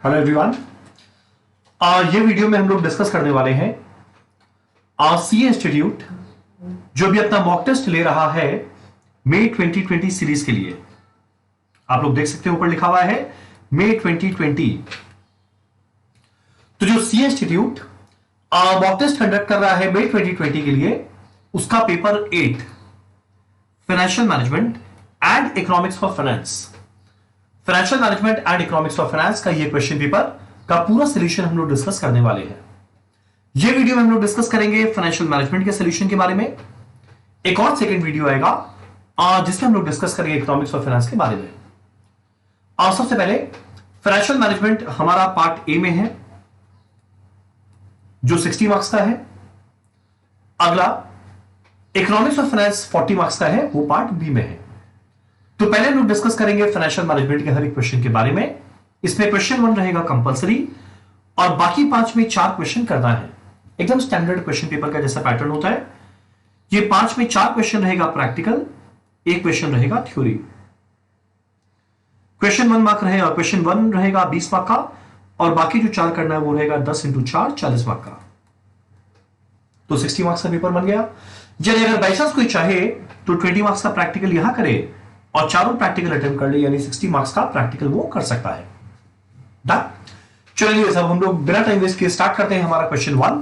Hello everyone. ये video में हम लोग डिस्कस करने वाले हैं सी इंस्टीट्यूट जो भी अपना मॉक टेस्ट ले रहा है मई 2020 सीरीज के लिए। आप लोग देख सकते हैं ऊपर लिखा हुआ है मई 2020। तो जो सी इंस्टीट्यूट मॉक टेस्ट कंडक्ट कर रहा है मई 2020 के लिए, उसका paper 8 financial management and economics for finance, financial management and economics of finance का ये क्वेश्चन पेपर का पूरा सोल्यूशन हम लोग डिस्कस करने वाले हैं। ये वीडियो में हम लोग डिस्कस करेंगे फाइनेंशियल मैनेजमेंट के सोल्यूशन के बारे में। एक और सेकंड वीडियो आएगा जिसमें हम लोग डिस्कस करेंगे इकोनॉमिक्स ऑफ फाइनेंस के बारे में। और सबसे पहले फाइनेंशियल मैनेजमेंट हमारा पार्ट ए में है जो 60 मार्क्स का है। अगला इकोनॉमिक्स ऑफ फाइनेंस 40 मार्क्स का है, वो पार्ट बी में है। तो पहले हम लोग डिस्कस करेंगे फाइनेंशियल मैनेजमेंट के हर एक क्वेश्चन के बारे में। इसमें क्वेश्चन 1 रहेगा कंपलसरी और बाकी 5 में 4 क्वेश्चन करना है। एकदम स्टैंडर्ड क्वेश्चन पेपर का जैसा पैटर्न होता है। ये 5 में 4 क्वेश्चन रहेगा प्रैक्टिकल, एक क्वेश्चन रहेगा थ्योरी। क्वेश्चन 1 मार्क रहेगा, क्वेश्चन 1 रहेगा 20 मार्क का और बाकी जो 4 करना है वो रहेगा 10 × 4 40 मार्क का। तो 60 मार्क्स का पेपर बन गया। यदि अगर बाई चांस कोई चाहे तो 20 मार्क्स का प्रैक्टिकल यहां करे और चारों प्रैक्टिकल अटेम्प्ट कर ले, यानी 60 मार्क्स का प्रैक्टिकल वो कर सकता है। चलिए सब हम लोग बिना टाइम वेस्ट किए स्टार्ट करते हैं। हमारा क्वेश्चन 1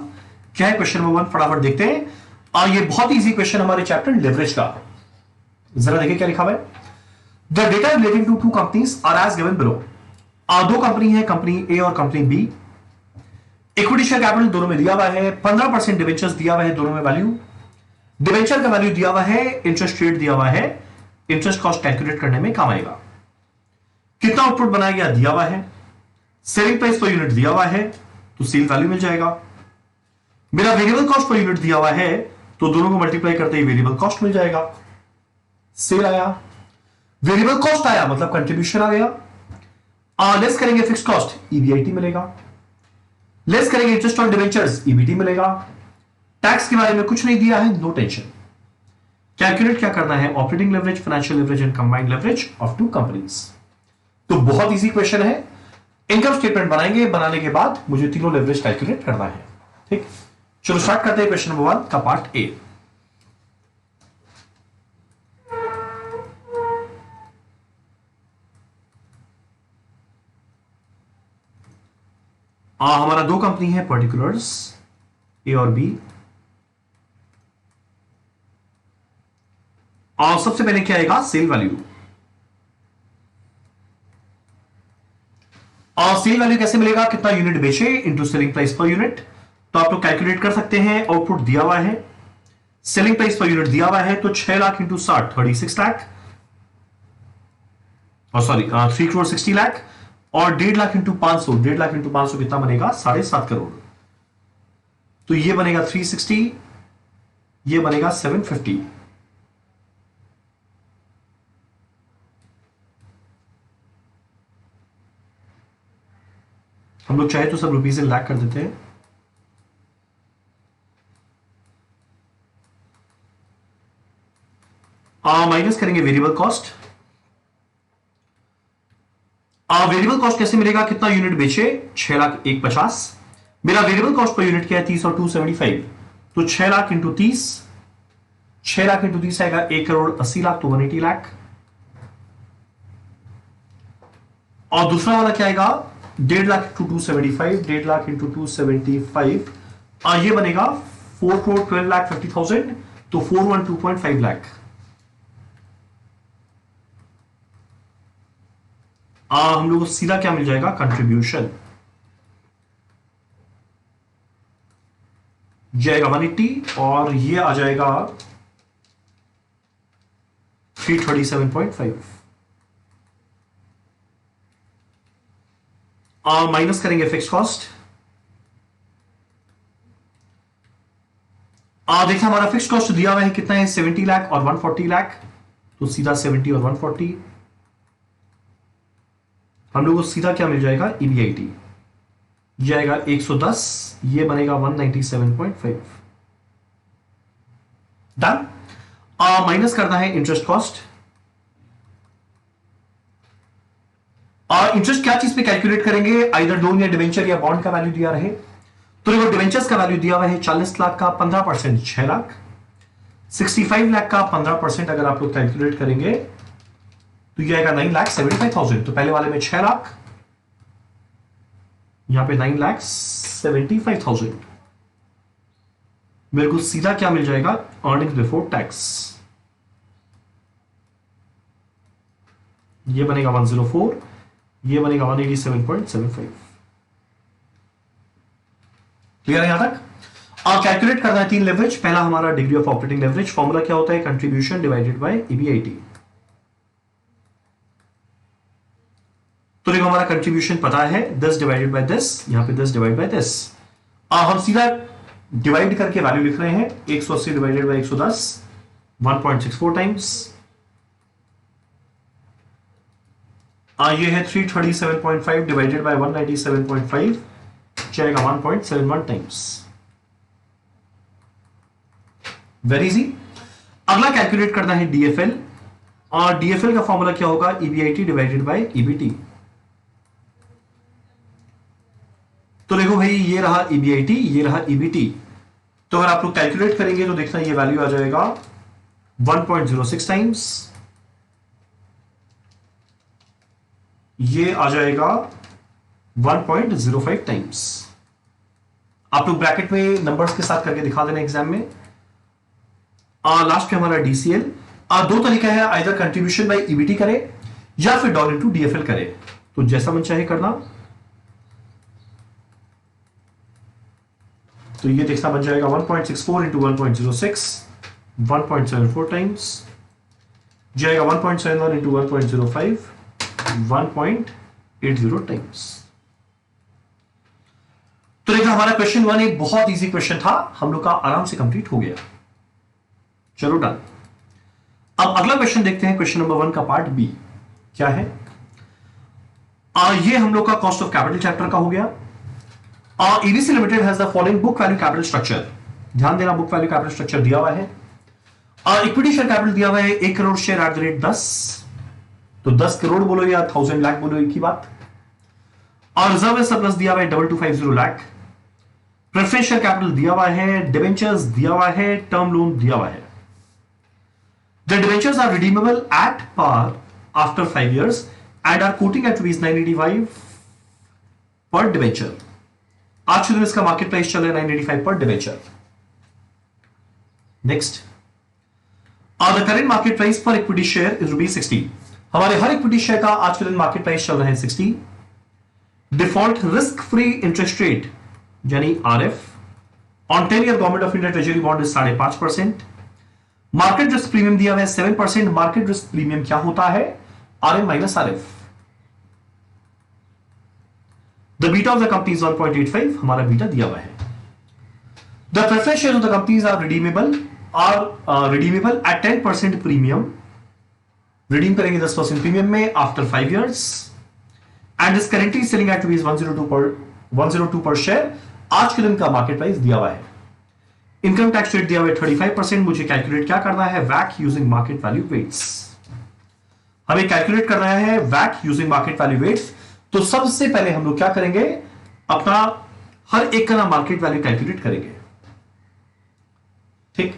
क्या है? क्वेश्चन नंबर 1 फटाफट देखते हैं। ये बहुत इजी क्वेश्चन हमारे चैप्टर लेवरेज का। जरा देखिए क्या लिखा हुआ है। The data relating to 2 companies are as given below. 2 company है, कंपनी ए और company B. Equity share capital दोनों में दिया हुआ है, 15% डिवेंचर्स दिया हुआ है, दोनों में वैल्यू। डिवेंचर का वैल्यू दिया हुआ है, इंटरेस्ट रेट दिया हुआ है, इंटरेस्ट कॉस्ट कैलकुलेट करने में काम आएगा। कितना आउटपुट बनाया गया दिया हुआ है, सेलिंग प्राइस पर यूनिट दिया हुआ है तो सेल वैल्यू मिल जाएगा। मेरा वेरिएबल कॉस्ट पर यूनिट दिया हुआ है तो दोनों को मल्टीप्लाई करते ही वेरिएबल कॉस्ट मिल जाएगा। सेल आया, वेरिएबल कॉस्ट आया मतलब कंट्रीब्यूशन आ गया। लेस करेंगे फिक्स कॉस्ट, ईबीआईटी मिलेगा। लेस करेंगे इंटरेस्ट ऑन डिवेंचर्स, ईबीटी मिलेगा। टैक्स के बारे में कुछ नहीं दिया है, नो टेंशन। कैलकुलेट क्या करना है? Operating leverage, financial leverage and combined leverage of 2 companies. तो बहुत इजी क्वेश्चन है। इनकम स्टेटमेंट बनाएंगे, बनाने के बाद मुझे तीनों लेवरेज कैलकुलेट करना है। ठीक, चलो स्टार्ट करते हैं क्वेश्चन नंबर 1 का पार्ट ए। हमारा 2 कंपनी है, पर्टिकुलर्स ए और बी। और सबसे पहले क्या आएगा? Sale value. और सेल वैल्यू कैसे मिलेगा? कितना यूनिट बेचे into selling price per unit. तो आप लोग कैलकुलेट कर सकते हैं। आउटपुट दिया हुआ है, सेलिंग प्राइस पर यूनिट दिया हुआ है तो 6 लाख इंटू 60 36 लाख, और सॉरी 3 करोड़ 60 लाख। और 1.5 लाख इंटू 500, 1.5 लाख इंटू 500 कितना बनेगा? 7.5 करोड़। तो ये बनेगा 360, ये बनेगा 750। हम लोग चाहे तो सब रुपीज इन लाख कर देते हैं। माइनस करेंगे वेरिएबल कॉस्ट। वेरिएबल कॉस्ट कैसे मिलेगा? कितना यूनिट बेचे? 6 लाख 150। मेरा वेरिएबल कॉस्ट पर यूनिट क्या है? 30 और 275। तो 6 लाख इंटू 30, 6 लाख इंटू 30 आएगा 1 करोड़ 80 लाख, तो 180 लाख। और दूसरा वाला क्या आएगा? 1.5 लाख इंटू 275, 1.5 लाख इंटू 275 ये बनेगा 4 करोड़ 12 लाख 50,000, तो 412.5 लाख। हम लोग को सीधा क्या मिल जाएगा? कंट्रीब्यूशन जाएगा 180 और ये आ जाएगा 337.5। माइनस करेंगे फिक्स कॉस्ट। देखिए हमारा फिक्स कॉस्ट दिया हुआ है कितना है? 70 लाख और 140 लाख, तो सीधा 70 और 140। हम लोग को सीधा क्या मिल जाएगा? ईबीआईटी जाएगा 110, ये बनेगा 197.5। डन। माइनस करना है इंटरेस्ट कॉस्ट। और इंटरेस्ट क्या चीज पे कैलकुलेट करेंगे, आइदर लोन या डिवेंचर या बॉन्ड का वैल्यू दिया रहे। तो देखो डिवेंचर्स का वैल्यू दिया हुआ है 40 लाख का, 15% 6 लाख, 65 लाख का 15% अगर आप लोग कैलकुलेट करेंगे तो ये आएगा 9,75,000। तो पहले वाले में 6 लाख, यहां पे 9,75,000। मेरे को सीधा क्या मिल जाएगा, अर्निंग्स बिफोर टैक्स। ये बनेगा 104, ये बनेगा 187.75। क्लियर है यहां तक? और कैलकुलेट करना है 3 लेवरेज। पहला हमारा degree of operating leverage, formula क्या होता है, कंट्रीब्यूशन डिवाइडेड बाय ईबीआईटी। तो देखो हमारा कंट्रीब्यूशन पता है 10 डिवाइडेड बाय 10, यहां पे 10 डिवाइड बाय 10। हम सीधा डिवाइड करके वैल्यू लिख रहे हैं, 180 डिवाइडेड बाय 110, 1.64 टाइम्स। ये है 337.5 डिवाइडेड बाय 197.5, जाएगा 1.71 टाइम्स। Very easy. अगला कैलकुलेट करना है डीएफएल, और डीएफएल का फॉर्मूला क्या होगा, ईबीआईटी डिवाइडेड बाय ईबीटी। तो देखो भाई ये रहा ईबीआईटी, ये रहा ईबीटी। तो अगर आप लोग कैलकुलेट करेंगे तो देखना ये वैल्यू आ जाएगा 1.06 टाइम्स, ये आ जाएगा 1.05 टाइम्स। आप लोग ब्रैकेट में नंबर्स के साथ करके दिखा देना एग्जाम में। लास्ट में हमारा डीसीएल। दो तरीका है, आइदर कंट्रीब्यूशन बाय ईबीटी करे या फिर डॉलर इनटू डीएफएल करे। तो जैसा मन चाहे करना। तो ये देखना बन जाएगा 1.64 इंटू 1.06, 1.74 टाइम्स, जाएगा 1.71 इंटू 1.05, 1.80 टाइम्स। तो देखा हमारा क्वेश्चन 1 एक बहुत इजी क्वेश्चन था, हम लोग का आराम से कंप्लीट हो गया। चलो डन। अब अगला क्वेश्चन देखते हैं, क्वेश्चन नंबर 1 का पार्ट बी क्या है। ये हम लोग का कॉस्ट ऑफ कैपिटल चैप्टर का हो गया। ABC limited has the following book value capital structure. ध्यान देना, बुक वैल्यू कैपिटल स्ट्रक्चर दिया हुआ है। इक्विटी शेयर कैपिटल दिया हुआ है 1 crore share eight the rate 10। तो 10 करोड़ बोलो या 1000 लाख बोलो, एक ही बात। और रिजर्व सरप्लस दिया हुआ है 2250 लाख। प्रेफरेंस शेयर कैपिटल दिया हुआ है, डिबेंचर्स दिया हुआ है, टर्म लोन दिया हुआ है। The debentures are redeemable at par after 5 years and are quoting at rupees 985 per debenture. आज के दिन इसका मार्केट प्राइस चल रहा है 985 पर debenture. Next, the current market price पर इक्विटी शेयर इज ₹60। हमारे हर इक्विटी शेयर का आज के दिन मार्केट प्राइस चल रहा है 60। Default risk free interest rate यानी RF on 10 year government of India treasury bond is 5.5%। Market risk premium दिया हुआ है 7%। मार्केट रिस्क प्रीमियम क्या होता है, RM minus RF. The beta of the company is 1.85, हमारा बीटा दिया हुआ है। The preference share of the companies are redeemable at 10% premium. Redeem करेंगे 10% प्रीमियम में after 5 years and is currently selling at ₹102 per share. आज के दिन का मार्केट प्राइस दिया हुआ है। इनकम टैक्स रेट दिया हुआ है 35%। मुझे कैलकुलेट क्या करना है, वैक यूजिंग मार्केट वैल्यू वेट्स। हमें कैलकुलेट करना है वैक यूजिंग मार्केट वैल्यू वेट्स। तो सबसे पहले हम लोग क्या करेंगे, अपना हर एक का नाम मार्केट वैल्यू कैलकुलेट करेंगे। ठीक,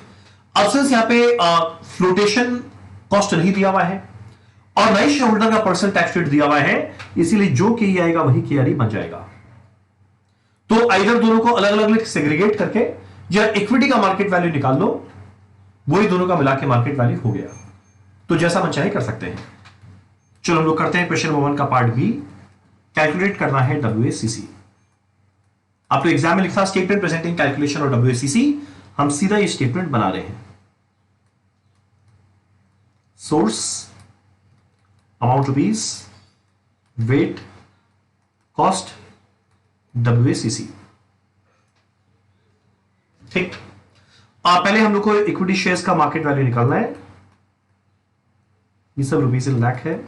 अब सिंस यहां पे फ्लोटेशन कॉस्ट नहीं दिया हुआ है और नई शेयर होल्डर का पर्सनल टैक्स रेट दिया हुआ है, इसीलिए जो के आएगा वही के बन जाएगा। तो आइदर दोनों को अलग अलग सेग्रीगेट करके या इक्विटी का मार्केट वैल्यू निकाल लो, वही दोनों का मिला के मार्केट वैल्यू हो गया। तो जैसा मन चाहे कर सकते हैं। चलो हम लोग करते हैं क्वेश्चन नंबर 1 का पार्ट बी। कैलकुलेट करना है डब्ल्यूएसीसी। आप लोग एग्जाम में लिखा स्टेटमेंट प्रेजेंटिंग कैलकुलेशन और डब्ल्यूएसीसी, हम सीधा ये स्टेटमेंट बना रहे हैं। Source, amount rupees, weight, cost, WACC. ठीक, पहले हम लोग को इक्विटी शेयर्स का मार्केट वैल्यू निकालना है। ये सब रुपीज इन लाख है।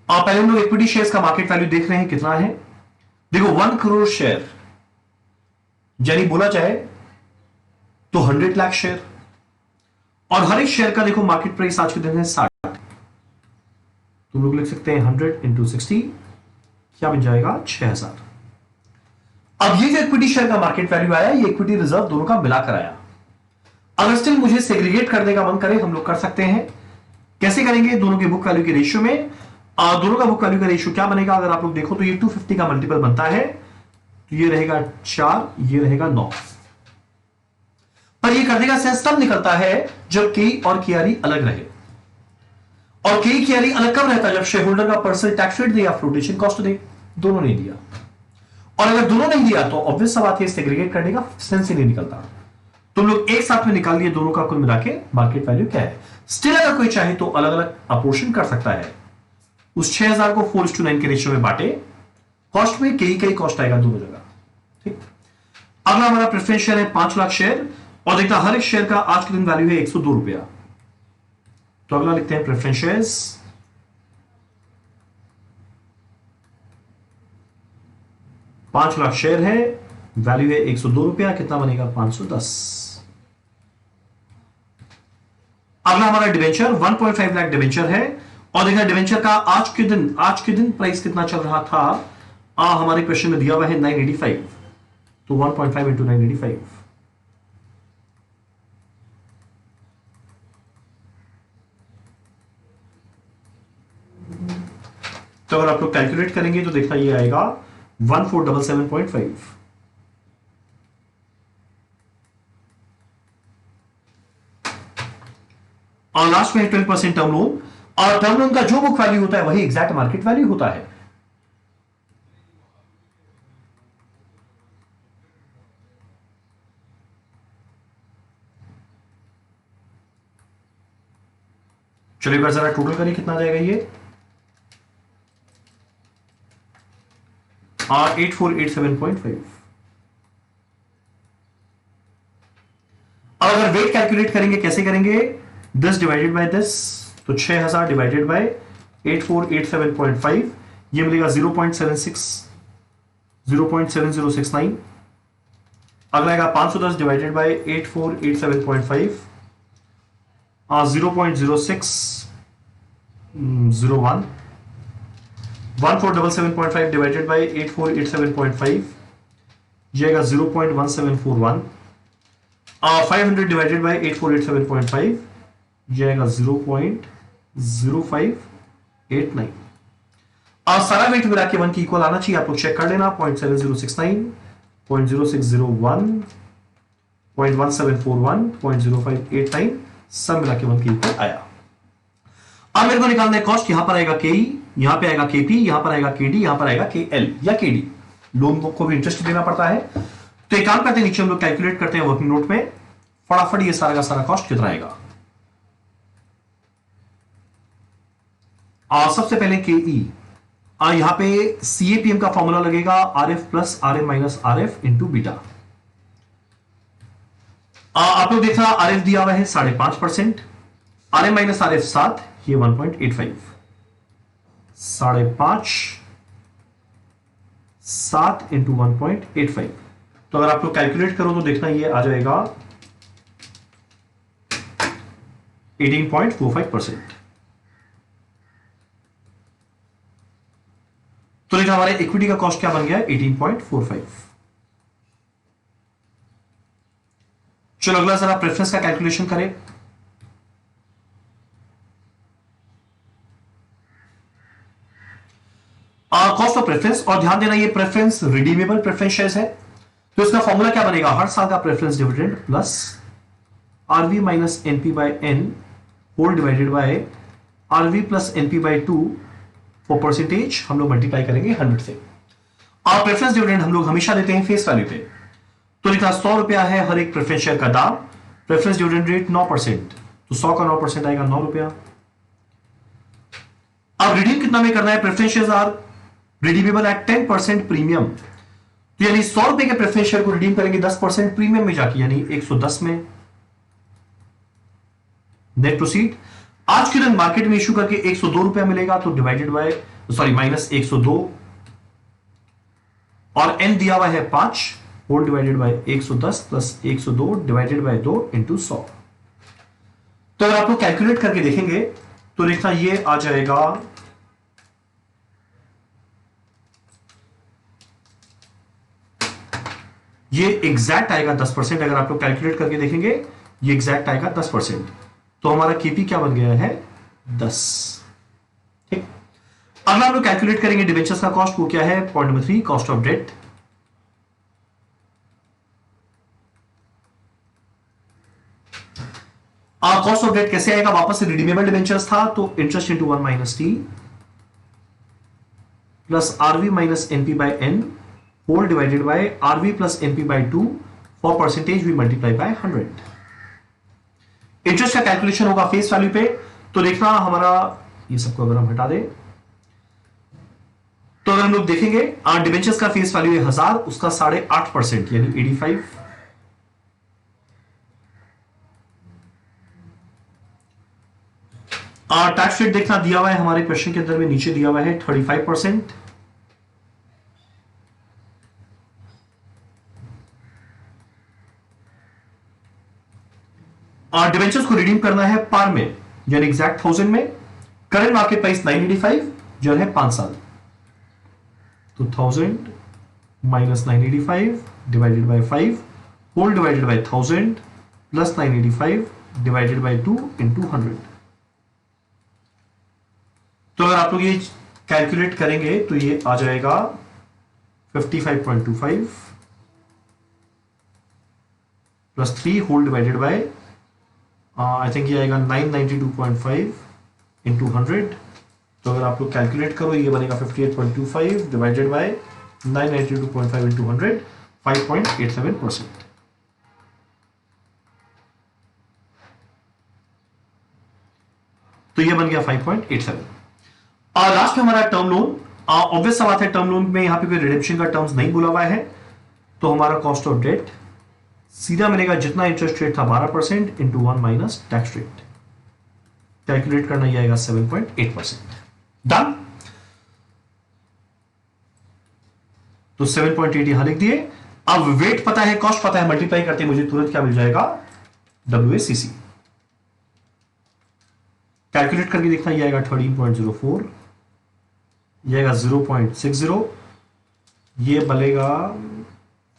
पहले हम लोग इक्विटी शेयर्स का मार्केट वैल्यू देख रहे हैं कितना है। देखो 1 करोड़ शेयर यानी बोला जाए तो 100 लाख शेयर, और हर एक शेयर का देखो मार्केट प्राइस आज के दिन है 60। तुम लोग लिख सकते हैं 100 इंटू 60, क्या बन जाएगा 6000। अब ये जो इक्विटी शेयर का मार्केट वैल्यू आया, ये इक्विटी रिजर्व दोनों का मिलाकर आया। अगर स्टिल मुझे सेग्रीगेट करने का मन करे, हम लोग कर सकते हैं। कैसे करेंगे? दोनों के बुक वैल्यू के रेशियो में। दोनों का बुक वैल्यू का रेशियो क्या बनेगा? अगर आप लोग देखो तो ये 250 का मल्टीपल बनता है, तो ये रहेगा 4, ये रहेगा 9। पर ये करने का सेंस तब निकलता है जब के और केआरई अलग रहे। और के केआरई अलग कब रहता है? जब शेयर होल्डर का पर्सनल टैक्स रेट दे या फ्लोटेशन कॉस्ट दे। दोनों नहीं दिया, और अगर दोनों नहीं दिया तो ऑब्वियस सा बात है सेग्रीगेट करने का सेंस ही नहीं निकलता। तुम लोग एक साथ में निकाल लिए दोनों का कुल मिला के मार्केट वैल्यू क्या है। स्टिल अगर कोई चाहे तो अलग अलग अपोर्शन कर सकता है। उस 6000 को 4:9 के रेशियो में बांटे। कॉस्ट में कई कॉस्ट आएगा दोनों जगह। ठीक, अगला हमारा प्रेफरेंस शेयर है 5 लाख शेयर, और देखता हर एक शेयर का आज के दिन वैल्यू है 102 रुपया। तो अगला लिखते हैं प्रेफरेंस शेयर्स। 5 लाख शेयर है, वैल्यू है 102 रुपया, कितना बनेगा 510। अगला हमारा डिवेंचर 1.5 लाख डिवेंचर है, और देखा डिवेंचर का आज के दिन प्राइस कितना चल रहा था। हमारे क्वेश्चन में दिया हुआ है 985, तो 1.5 इंटू 985, तो अगर आप लोग कैलकुलेट करेंगे तो देखना ये आएगा 1477.5। और लास्ट में 12% टर्म लोन, और टर्म लोन का जो बुक वैल्यू होता है वही एग्जैक्ट मार्केट वैल्यू होता है। चलिए एक बार जरा टोटल करिए, कितना जाएगा ये 8487.5। और अगर वेट कैलकुलेट करेंगे, कैसे करेंगे? 10 डिवाइडेड बाय 10, तो 6000 डिवाइडेड बाय 8487.5, ये मिलेगा 0.7069। अगला आएगा 510 डिवाइडेड बाय 8487.5, 0.0601। 1477.5 डिवाइडेड बाय 8487.5, जाएगा 0.1741। 500 डिवाइडेड बाय 8487.5, जाएगा 0.0589। सारा वेट मिला के 1 की इक्वल आना चाहिए। आप लोग चेक कर लेना। 0.7069, 0.0601, 0.1741, 0.0589, सब मिला के 1 की इक्वल आया। अब मेरे को निकालना है कॉस्ट। यहां पर आएगा के, यहां पे आएगा केपी, यहां पर आएगा केडी, यहां पर आएगा केएल या केडी। लोन बुक को भी इंटरेस्ट देना पड़ता है। तो एक काम करते हैं, नीचे हम लोग कैलकुलेट करते हैं वर्किंग नोट में। फटाफट ये सारा का सारा कॉस्ट कितना आएगा। सबसे पहले केई, यहां पे सीएपीएम का फॉर्मूला लगेगा RF plus RM minus RF into beta. आप लोग देख रहा आरएफ दिया हुआ है 5.5%, आरएम माइनस आरएफ 7, ये 1.85। 5.5 7 इंटू 1.85। तो अगर आप लोग कैलकुलेट करो तो देखना ये आ जाएगा 18.45%। तो देखा हमारे इक्विटी का कॉस्ट क्या बन गया 18.45। चलो अगला जरा प्रेफरेंस का कैलकुलेशन करें। कॉस्ट ऑफ प्रेफरेंस, और ध्यान देना ये प्रेफरेंस रिडीमेबल प्रेफरेंस शेयर्स है। तो इसका फॉर्मूला क्या बनेगा? हर साल का preference dividend plus RV minus NP by N whole divided by RV plus NP by 2 for percentage हम लोग मल्टीप्लाई करेंगे 100 से। और प्रेफरेंस डिविडेंड हम लोग हमेशा देते हैं फेस वैल्यू पे। तो लिखा 100 रुपया है हर एक प्रेफरेंस शेयर का दाम। प्रेफरेंस डिविडेंड रेट 9%, तो 100 का 9% आएगा 9 रुपया। अब रिडीम कितना में करना है? Preference shares are redeemable at 10% premium. तो यानी 100 रुपए के प्रेफरेंस शेयर को रिडीम करेंगे 10% प्रीमियम में जाके, यानी 110 में। नेट प्रोसीड आज के दिन मार्केट में इश्यू करके 102 रुपया मिलेगा, तो डिवाइडेड बाय माइनस 102, और एन दिया हुआ है 5, whole divided by 110 plus 102 divided by 2 into 100। तो अगर आप लोग कैलकुलेट करके देखेंगे तो देखना ये आ जाएगा, ये एग्जैक्ट आएगा 10%। अगर आप लोग कैलकुलेट करके देखेंगे ये एग्जैक्ट आएगा 10%। तो हमारा केपी क्या बन गया है, 10। ठीक, अगला हम लोग कैलकुलेट करेंगे डिबेंचर्स का कॉस्ट। वो क्या है, point number 3, cost of debt. Cost of debt कैसे आएगा, वापस से रिडीमेबल डिबेंचर्स था तो interest into 1 minus T plus RV minus NP by N whole divided by RV plus NP by 2 for percentage we multiply by 100। Interest का calculation होगा face value पे। तो देखना हमारा ये सबको अगर हम हटा दें तो अगर हम लोग देखेंगे डिबेंचर्स का फेस वैल्यू है 1000, उसका 8.5% यानी 85। टैक्स रेट देखना दिया हुआ है हमारे क्वेश्चन के अंदर में, नीचे दिया हुआ है 35%। डिबेंचर्स को रिडीम करना है पार में यानी एग्जैक्ट 1000 में। करंट मार्केट प्राइस 985 जो है 5 साल, तो 1000 minus 985 divided by 5 whole divided by 1000 plus 985 divided by 2 into 100। तो अगर आप लोग ये कैलकुलेट करेंगे तो ये आ जाएगा 55.25 plus 3 whole divided by I think ये आएगा 992.5 इंटू 100। तो अगर आप लोग कैलकुलेट करो ये बनेगा 58.25 डिवाइडेड बाय 992.5 इंटू 100, 5.87%। तो ये बन गया 5.87। और लास्ट में हमारा टर्म लोन। ऑब्वियस सा बात है, टर्म लोन में यहां पे कोई रिडेम्पशन का टर्म्स नहीं बोला हुआ है। तो हमारा कॉस्ट ऑफ डेट सीधा मिलेगा जितना इंटरेस्ट रेट था 12% into 1 minus tax rate. Calculate करना ही आएगा 7.8%। डन। तो 7.8 यहां लिख दिए। अब वेट पता है, कॉस्ट पता है, मल्टीप्लाई करते मुझे तुरंत क्या मिल जाएगा, WACC। कैलकुलेट करके देखना ये आएगा 13.04, ये आएगा 0.60, ये बनेगा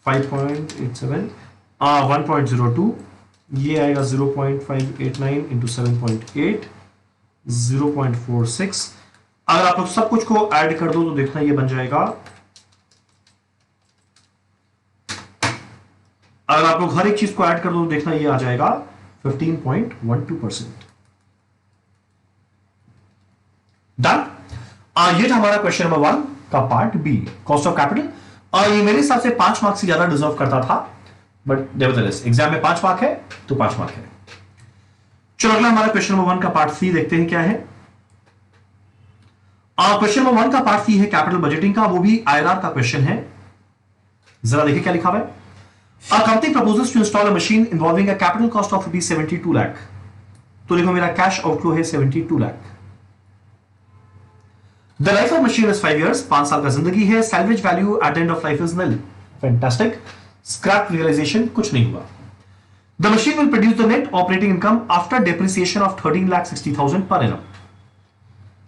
5.87, 1.02, ये आएगा 0.589 इंटू 7.8, 0.46। अगर आप लोग सब कुछ को ऐड कर दो तो देखना ये बन जाएगा, अगर आप लोग हर एक चीज को ऐड कर दो तो देखना ये आ जाएगा 15.12%। डन। ये था हमारा क्वेश्चन नंबर 1 का part B, cost of capital. ये मेरे हिसाब से 5 मार्क्स से ज्यादा डिजर्व करता था, बट नेवरदलेस एग्जाम में 5 मार्क है तो 5 मार्क है। चलो अगला हमारा क्वेश्चन नंबर 1 का पार्ट सी देखते हैं क्या है। क्वेश्चन नंबर 1 का पार्ट सी है कैपिटल बजटिंग का, वो भी IRR का क्वेश्चन है। जरा देखिए क्या लिखा हुआ है। A company proposes to install a machine involving a capital cost of rupees 72 lakh। तो देखो मेरा कैश आउटफ्लो है 72 lakh. The life of machine is 5 years, 5 साल का जिंदगी है। Salvage value at end of life is nil। Fantastic। Scrap realization कुछ नहीं हुआ। The machine will produce the net operating income after depreciation of 13,60,000 per annum।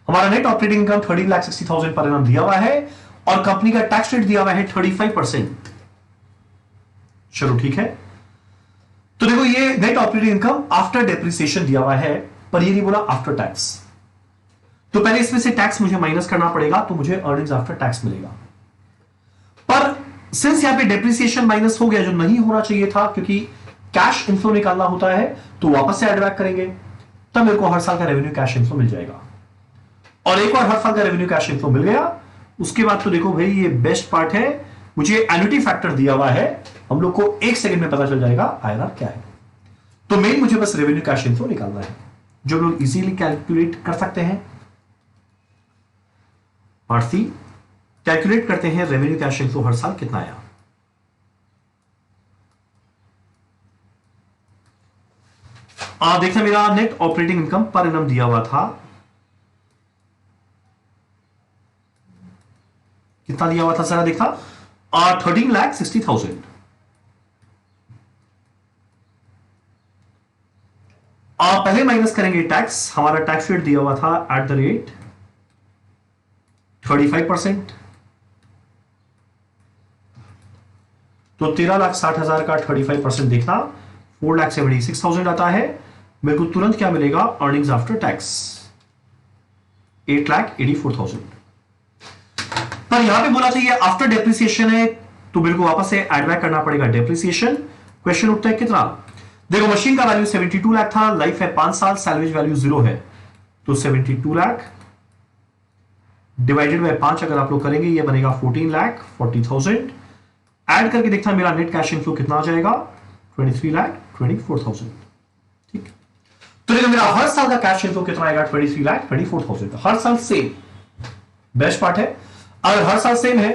हमारा net operating income 13,60,000 पर annum दिया हुआ है और कंपनी का टैक्स रेट दिया हुआ है 35%। चलो ठीक है। तो देखो ये net operating income after depreciation दिया हुआ है, पर ये नहीं बोला आफ्टर टैक्स। तो पहले इसमें से टैक्स मुझे माइनस करना पड़ेगा, तो मुझे अर्निंग्स आफ्टर टैक्स मिलेगा। पर सिंस यहां पे डेप्रिसिएशन माइनस हो गया, जो नहीं होना चाहिए था, क्योंकि कैश इनफ्लो निकालना होता है तो वापस से एड बैक करेंगे, तब मेरे को हर साल का रेवेन्यू कैश इनफ्लो मिल जाएगा। और एक और हर साल का रेवेन्यू कैश इनफ्लो मिल गया। उसके बाद तो देखो भाई ये बेस्ट पार्ट है, मुझे एन्युटी फैक्टर दिया हुआ है, हम लोग को 1 सेकंड में पता चल जाएगा IRR क्या है। तो मेन मुझे बस रेवेन्यू कैश इनफ्लो निकालना है, जो लोग इजीली कैलकुलेट कर सकते हैं। पार्ट सी, कैलकुलेट करते हैं रेवेन्यू कैश इनफ्लो हर साल कितना आया। देखना मेरा net operating income per annum दिया हुआ था, कितना दिया हुआ था सारा देखा, 13,60,000। आप पहले माइनस करेंगे टैक्स, हमारा टैक्स रेट दिया हुआ था एट द रेट 35%, तो 13,60,000 का 35% देखना 4,76,000 आता है। मेरे को तुरंत क्या मिलेगा, अर्निंग्स आफ्टर टैक्स 8,84,000। पर यहां पे बोला चाहिए आफ्टर डेप्रिसिएशन है, तो मेरे को वापस से एड बैक करना पड़ेगा डेप्रिसिएशन। क्वेश्चन उठता है कितना, देखो मशीन का वैल्यू 72 लाख था, लाइफ है 5 साल, सैलवेज वैल्यू 0 है, तो 72 लाख डिवाइडेड बाय 5 अगर आप लोग करेंगे ये बनेगा 14,40,000। ऐड करके देखता मेरा नेट कैश इनफ्लो कितना आ जाएगा, 23,24,000। ठीक, तो देखो मेरा हर साल का कैश इनफ्लो कितना आएगा, 23,24,000। हर साल सेम, बेस्ट पार्ट है अगर हर साल सेम है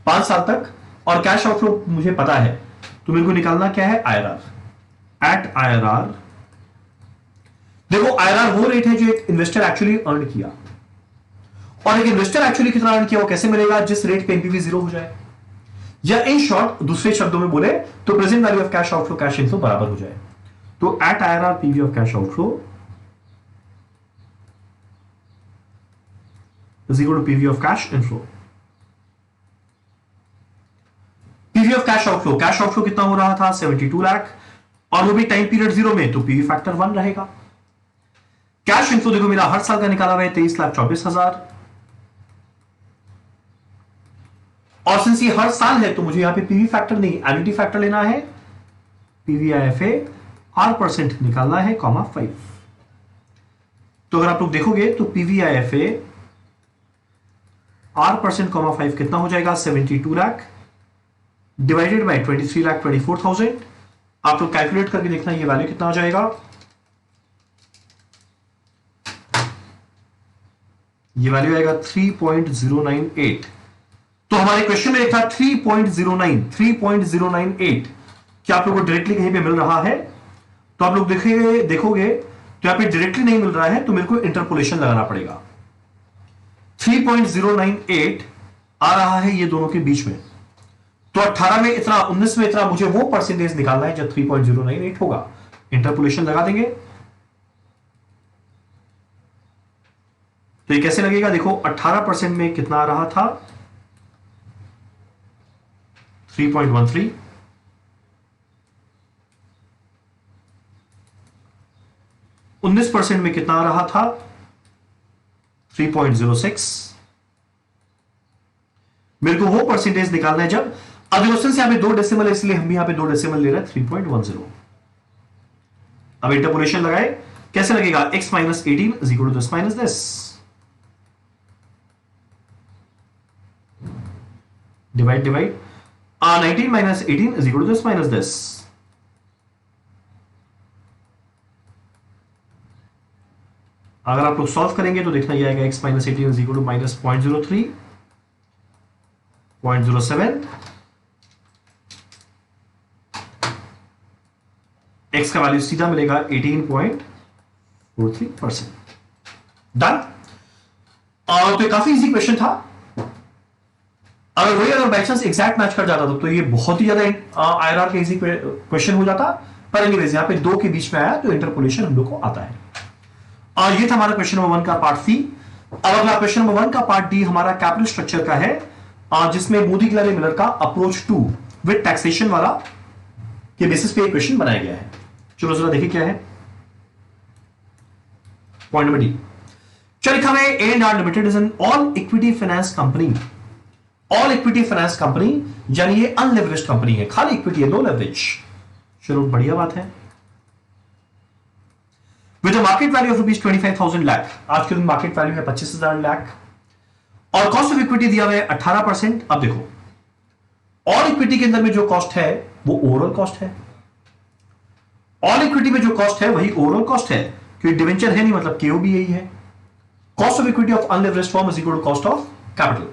5 साल तक और कैश आउटफ्लो मुझे पता है, तो मेरे को निकालना क्या है, आईआरआर। एट आईआरआर, देखो आईआरआर वो रेट है जो एक इन्वेस्टर एक्चुअली अर्न किया, और एक इन्वेस्टर एक्चुअली कितना अर्न किया वो कैसे मिलेगा, जिस रेट पे एनपीवी 0 हो जाए, या इन शॉर्ट दूसरे शब्दों में बोले तो present value of cash outflow cash inflow बराबर हो जाए। तो at IRR PV of cash outflow is equal to PV of cash inflow. PV of cash outflow कितना हो रहा था, 72 लाख, और वो भी टाइम पीरियड 0 में, तो पीवी फैक्टर 1 रहेगा। कैश इनफ्लो देखो मेरा हर साल का निकाला हुआ है 23,24,000, और सिंस ये हर साल है तो मुझे यहां पे पीवी फैक्टर नहीं एन्युटी फैक्टर लेना है, पीवीआईएफए R% निकालना है, (5). तो अगर आप लोग देखोगे तो पीवीआईएफए R% (5) कितना हो जाएगा, 72 लाख डिवाइडेड बाय 23,24,000। आप लोग कैलकुलेट करके देखना ये वैल्यू कितना आ जाएगा, ये वैल्यू आएगा 3.098। तो हमारे क्वेश्चन में एक था 3.098। क्या आप लोगों को डायरेक्टली कहीं पे मिल रहा है, तो आप लोग देखोगे तो यहां पे डायरेक्टली नहीं मिल रहा है, तो मेरे को इंटरपोलेशन लगाना पड़ेगा। 3.098 आ रहा है ये दोनों के बीच में, तो 18 में इतना, 19 में इतना, मुझे वो परसेंटेज निकालना है जब 3.098 होगा। इंटरपोलेशन लगा देंगे तो ये कैसे लगेगा, देखो 18% में कितना आ रहा था, 3.13, 19% में कितना आ रहा था, 3.06। मेरे को वो परसेंटेज निकालना है जब, अब क्वेश्चन से यहां पे 2 डेसिमल है इसलिए हम भी यहां पे 2 डेसिमल ले रहे हैं, 3.10। अब इंटरपोलेशन लगाए, कैसे लगेगा, x - 18 is equal to this minus this, divide 19 - 18 is equal to this minus this. अगर आप लोग सॉल्व करेंगे तो देखना ये आएगा x - 18 is equal to -0.03, 0.07, x का वैल्यू सीधा मिलेगा 18.43%। डन। और तो ये काफी इजी क्वेश्चन था, अगर बाई चांस एग्जैक्ट मैच कर जाता तो ये बहुत ही ज्यादा आईआरआर का इजी क्वेश्चन हो जाता, पर एनीवेज यहां पे 2 के बीच में आया तो इंटरपोलेशन हम लोग को आता है। और ये था हमारा क्वेश्चन नंबर 1 का पार्ट सी। अब अगला क्वेश्चन नंबर 1 का पार्ट डी हमारा कैपिटल स्ट्रक्चर का है, जिसमें मूडी क्लेरी मिलर का अप्रोच टू विद टैक्सेशन वाला के बेसिस पे क्वेश्चन बनाया गया है। चलो जरा देखिए क्या है। पॉइंट नंबर डी, चल लिखा है A&R limited is an all equity finance company. All equity finance company यानी ये अनलेवरेज्ड कंपनी है, खाली इक्विटी है, नो लेवरेज। चलो बढ़िया बात है। With a market value of rupees 25,000 lakh, आज के दिन मार्केट वैल्यू है 25,000 लाख, और कॉस्ट ऑफ इक्विटी दिया हुआ है 18%। अब देखो ऑल इक्विटी के अंदर में जो कॉस्ट है वो ओवरऑल कॉस्ट है, ऑल इक्विटी में जो कॉस्ट है वही ओवरऑल कॉस्ट है, क्योंकि डिवेंचर है नहीं मतलब केओ भी यही है। Cost of equity of unlevered firm is equal to cost of capital.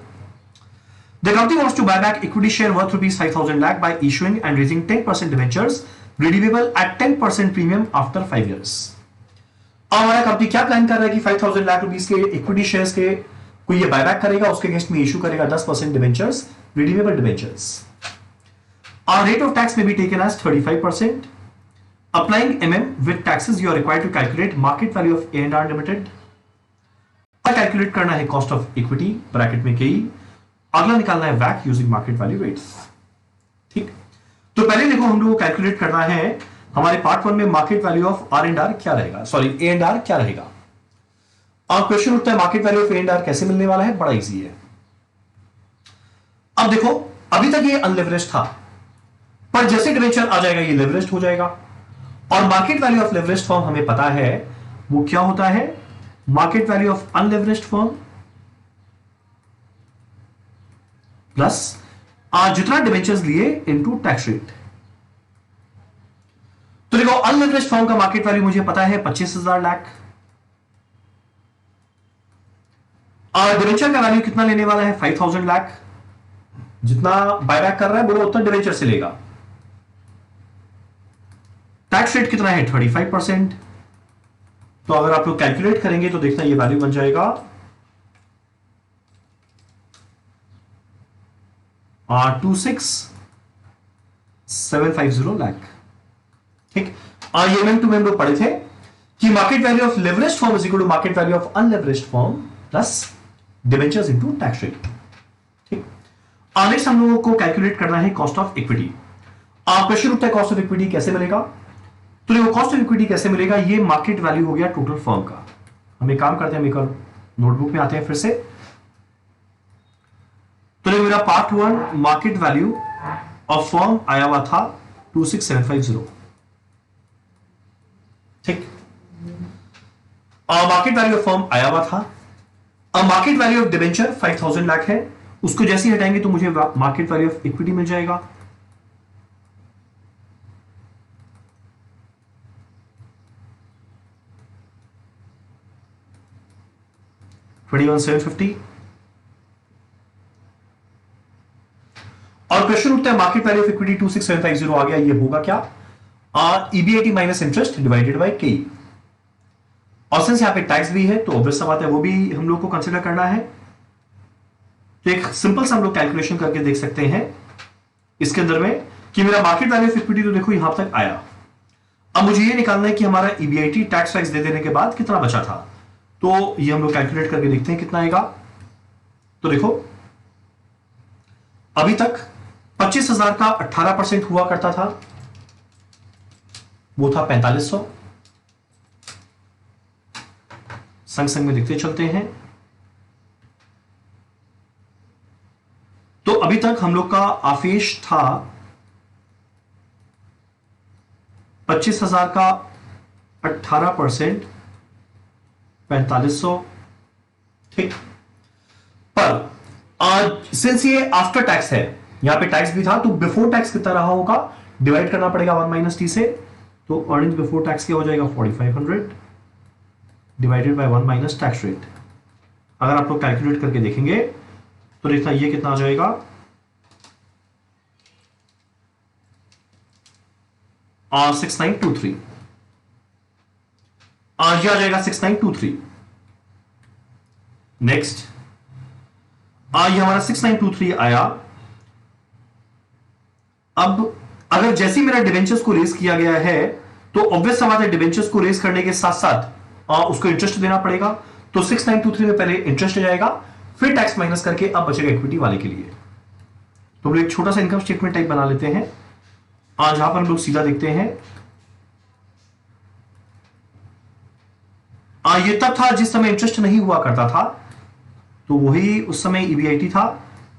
The company wants to buy back equity share worth rupees 5,000 lakh by issuing and raising 10% debentures redeemable at 10% premium after 5 years। अब हमारा company क्या plan कर रहा है कि 5,000 lakh rupees के equity shares के कोई ये बायबैक करेगा, उसके अगेंस्ट में इशू करेगा 10% डिबेंचर्स, रिडीमेबल डिबेंचर्स। और रेट ऑफ टैक्स में भी taken as 35%। Applying with taxes you are required to calculate market value of A&R Limited. Calculate करना है कॉस्ट ऑफ इक्विटी ब्रैकेट में KE, अगला निकालना है वैक यूजिंग मार्केट वैल्यू रेट्स। ठीक, तो पहले देखो हम लोग को कैलकुलेट करना है हमारे पार्ट 1 में मार्केट वैल्यू ऑफ R&R क्या रहेगा, सॉरी A&R क्या रहेगा। अब क्वेश्चन उठता है मार्केट वैल्यू ऑफ A&R कैसे मिलने वाला है, बड़ा इजी है। अब देखो अभी तक ये अनलेवरेज था, पर जैसे डिवेंचर आ जाएगा ये लेवरेज हो जाएगा, और market value of leverage firm हमें पता है वो क्या होता है, market value of unlevered firm plus जितना डिवेंचर्स लिए इनटू टैक्स रेट। तो देखो अनलेवरेज्ड फर्म का मार्केट वैल्यू मुझे पता है 25,000 लाख, और डिवेंचर का वैल्यू कितना लेने वाला है 5,000 लाख, जितना बायबैक कर रहा है बोलो उतना डिवेंचर से लेगा। टैक्स रेट कितना है 35%, तो अगर आप लोग कैलकुलेट करेंगे तो देखना ये वैल्यू बन जाएगा 26,750 लाख। ठीक, ये मेन टू मेन लोग पढ़े थे कि market value of levered firm is equal to market value of unlevered firm plus debentures into tax rate. ठीक, नेक्स्ट हम लोगों को कैलकुलेट करना है कॉस्ट ऑफ इक्विटी। क्वेश्चन उठता है कॉस्ट ऑफ इक्विटी कैसे मिलेगा, तो देखो कॉस्ट ऑफ इक्विटी कैसे मिलेगा, ये मार्केट वैल्यू हो गया टोटल फर्म का। हम एक काम करते हैं, मेकर नोटबुक में आते हैं फिर से। तो देखो मेरा part 1 market value of firm आया हुआ था 26,750। ठीक, मार्केट वैल्यू ऑफ फर्म आया हुआ था। अब market value of debenture 5,000 lakh है, उसको जैसे ही हटाएंगे तो मुझे मार्केट वैल्यू ऑफ इक्विटी मिल जाएगा। $21,750। और क्वेश्चन उठता है मार्केट वैल्यू ऑफ इक्विटी 26,750 आ गया, ये होगा क्या, EBIT minus interest divided by KE। और सिंस यहां पे टैक्स भी है तो ऑब्वियस सा बात है वो भी हम लोग को कंसीडर करना है। तो एक सिंपल सा हम लोग कैलकुलेशन करके देख सकते हैं इसके अंदर में कि मेरा मार्केट वैल्यू ऑफ इक्विटी तो देखो यहां तक आया। अब मुझे ये निकालना है कि हमारा EBIT टैक्स वैक्स दे देने के बाद कितना बचा था, तो ये हम लोग कैलकुलेट करके देखते हैं कितना आएगा। तो देखो अभी तक 25,000 का 18% हुआ करता था, वो था 4,500। संग संग में लिखते चलते हैं। तो अभी तक हम लोग का आफेश था 25,000 का 18%, 4,500। ठीक, पर आज सिंस ये आफ्टर टैक्स है, यहां पे टैक्स भी था, तो बिफोर टैक्स कितना रहा होगा, डिवाइड करना पड़ेगा 1 माइनस टी से। तो अर्निंग बिफोर टैक्स क्या हो जाएगा 4,500 divided by 1 minus tax rate. अगर आप लोग कैलकुलेट करके देखेंगे तो देखना ये कितना आ जाएगा, और 6923 आज आ जाएगा 6923। नेक्स्ट ये हमारा 6923 आया। अब अगर जैसे मेरा डिवेंचर्स को रेज किया गया है तो ऑब्वियस बात है डिवेंचर्स को रेज करने के साथ साथ उसको इंटरेस्ट देना पड़ेगा। तो 6923 में पहले इंटरेस्ट जाएगा, फिर टैक्स माइनस करके अब बचेगा इक्विटी वाले के लिए। तो हम लोग एक छोटा सा इनकम स्टेटमेंट टाइप बना लेते हैं, जहां पर हम लोग सीधा देखते हैं। ये तब था जिस समय इंटरेस्ट नहीं हुआ करता था, तो वही उस समय EBIT था,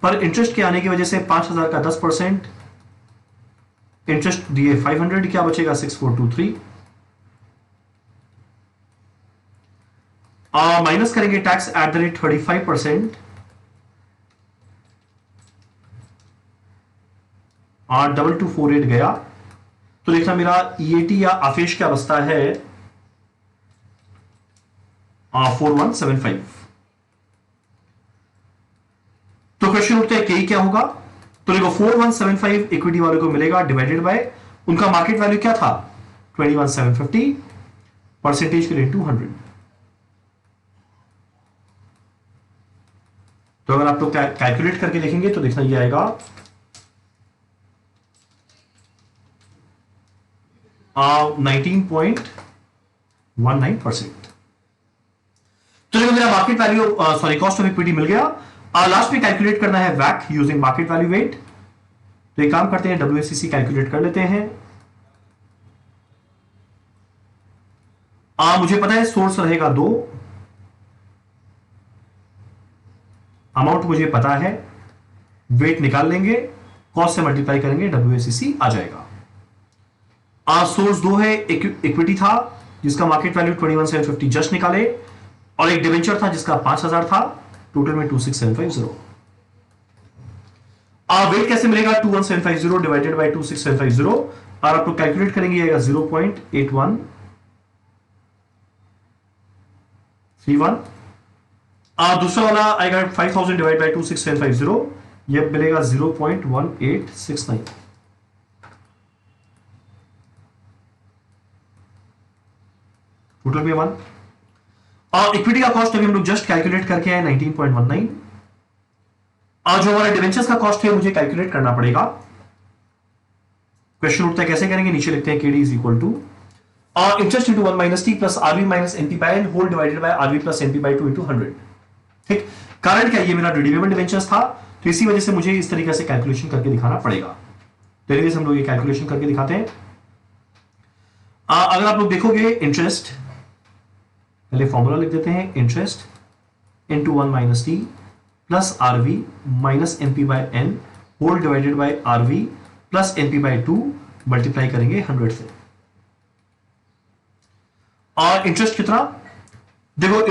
पर इंटरेस्ट के आने की वजह से 5,000 का 10% इंटरेस्ट दिए 500, क्या बचेगा 6423। माइनस करेंगे टैक्स एट द रेट 35%, और 2248 गया। तो देखना मेरा EAT या आफेश क्या बचता है 4175। तो क्वेश्चन उठते हैं KE क्या होगा, तो देखो 4175 इक्विटी वालों को मिलेगा डिवाइडेड बाय उनका मार्केट वैल्यू क्या था 21,750, परसेंटेज के लिए 200। तो अगर आप लोग कैलकुलेट करके देखेंगे तो देखना ये आएगा 19.19%। तो देखो मेरा market value sorry cost of equity मिल गया। लास्ट में कैलकुलेट करना है वैक यूजिंग मार्केट वैल्यू वेट। तो एक काम करते हैं, WACC कैलकुलेट कर लेते हैं। मुझे पता है सोर्स रहेगा 2, अमाउंट मुझे पता है, वेट निकाल लेंगे, कॉस्ट से मल्टीप्लाई करेंगे, WACC आ जाएगा। सोर्स 2 है, इक्विटी था जिसका मार्केट वैल्यू 21,750 जस्ट निकाले, और एक डिवेंचर था जिसका 5,000 था, टोटल में 26,750। वेट कैसे मिलेगा? 21,750 डिवाइडेड बाय 26,750, और आप लोग कैलकुलेट करेंगे 0.8131। दूसरा वाला आएगा 5,000 डिवाइड बाय 26,750, यह मिलेगा 0.1869। टोटल में 1। और इक्विटी का कॉस्ट अभी हम लोग जस्ट कैलकुलेट करके आए 19.19। और जो हमारा डिवेंचर्स का कॉस्ट है मुझे कैलकुलेट करना पड़ेगा। क्वेश्चन उठता है कैसे करेंगे, नीचे लिखते हैं KD is equal to interest into 1 minus T plus RV minus NP by N whole divided by RV plus NP by 2 into 100। ठीक, कारण क्या, ये मेरा रिडीमेबल डिवेंचर्स था, तो इसी वजह से मुझे इस तरीके से कैलकुलेशन करके दिखाना पड़ेगा। तो इस हम लोग ये कैलकुलेशन करके दिखाते हैं। अगर आप लोग देखोगे इंटरेस्ट, पहले फॉर्मूला लिख देते हैं, interest into 1 minus T plus RV minus NP by N whole divided by RV plus NP by 2 multiply करेंगे 100 से। और इंटरेस्ट कितना, देखो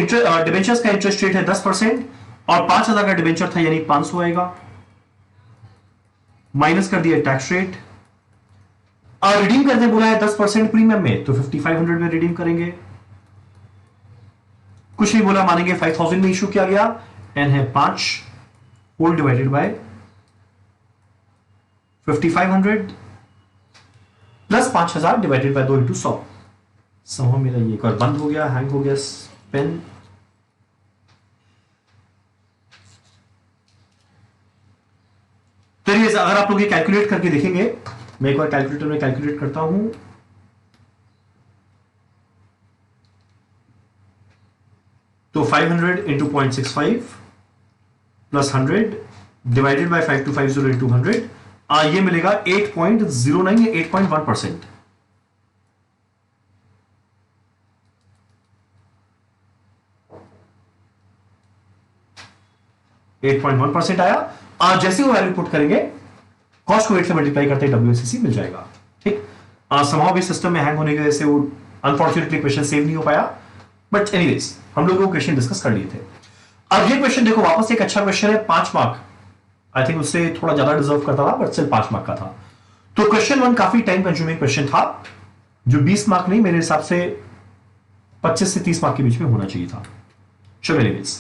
डिबेंचर्स का इंटरेस्ट रेट है 10% और 5,000 का डिबेंचर था यानी 500 आएगा, माइनस कर दिया टैक्स रेट। और रिडीम करते बोला है 10% प्रीमियम में, तो 5,500 में रिडीम करेंगे। कुछ नहीं बोला, मानेंगे 5,000 में इशू किया गया, एन है 5 whole divided by 5,500 plus 5,000 divided by 2 into 100। समझो मेरा ये एक बार बंद हो गया, हैंग हो गया पेन। तो अगर आप लोग ये कैलकुलेट करके देखेंगे, मैं एक बार कैलकुलेटर में कैलकुलेट करता हूं, तो 500 into 0.65 plus 100 divided by 5250 into 100, ये मिलेगा 8.09 या 8.1%। 8.1% आया। जैसे वो वैल्यू पुट करेंगे, कॉस्ट को वेट से मल्टीप्लाई करते हैं, WACC मिल जाएगा। ठीक, समहाउ भी सिस्टम में हैंग होने की वजह से वो अनफॉर्चुनेटली क्वेश्चन सेव नहीं हो पाया, बट एनीवेज हम लोग वो क्वेश्चन डिस्कस कर लिए थे। अब ये क्वेश्चन देखो, वापस एक अच्छा क्वेश्चन है, 5 मार्क, आई थिंक उससे थोड़ा ज्यादा डिजर्व करता था, बट सिर्फ 5 मार्क का था। तो क्वेश्चन 1 काफी टाइम कंज्यूमिंग क्वेश्चन था, जो 20 मार्क नहीं, मेरे हिसाब से 25 से 30 मार्क के बीच में होना चाहिए था। चलो एनीवेज,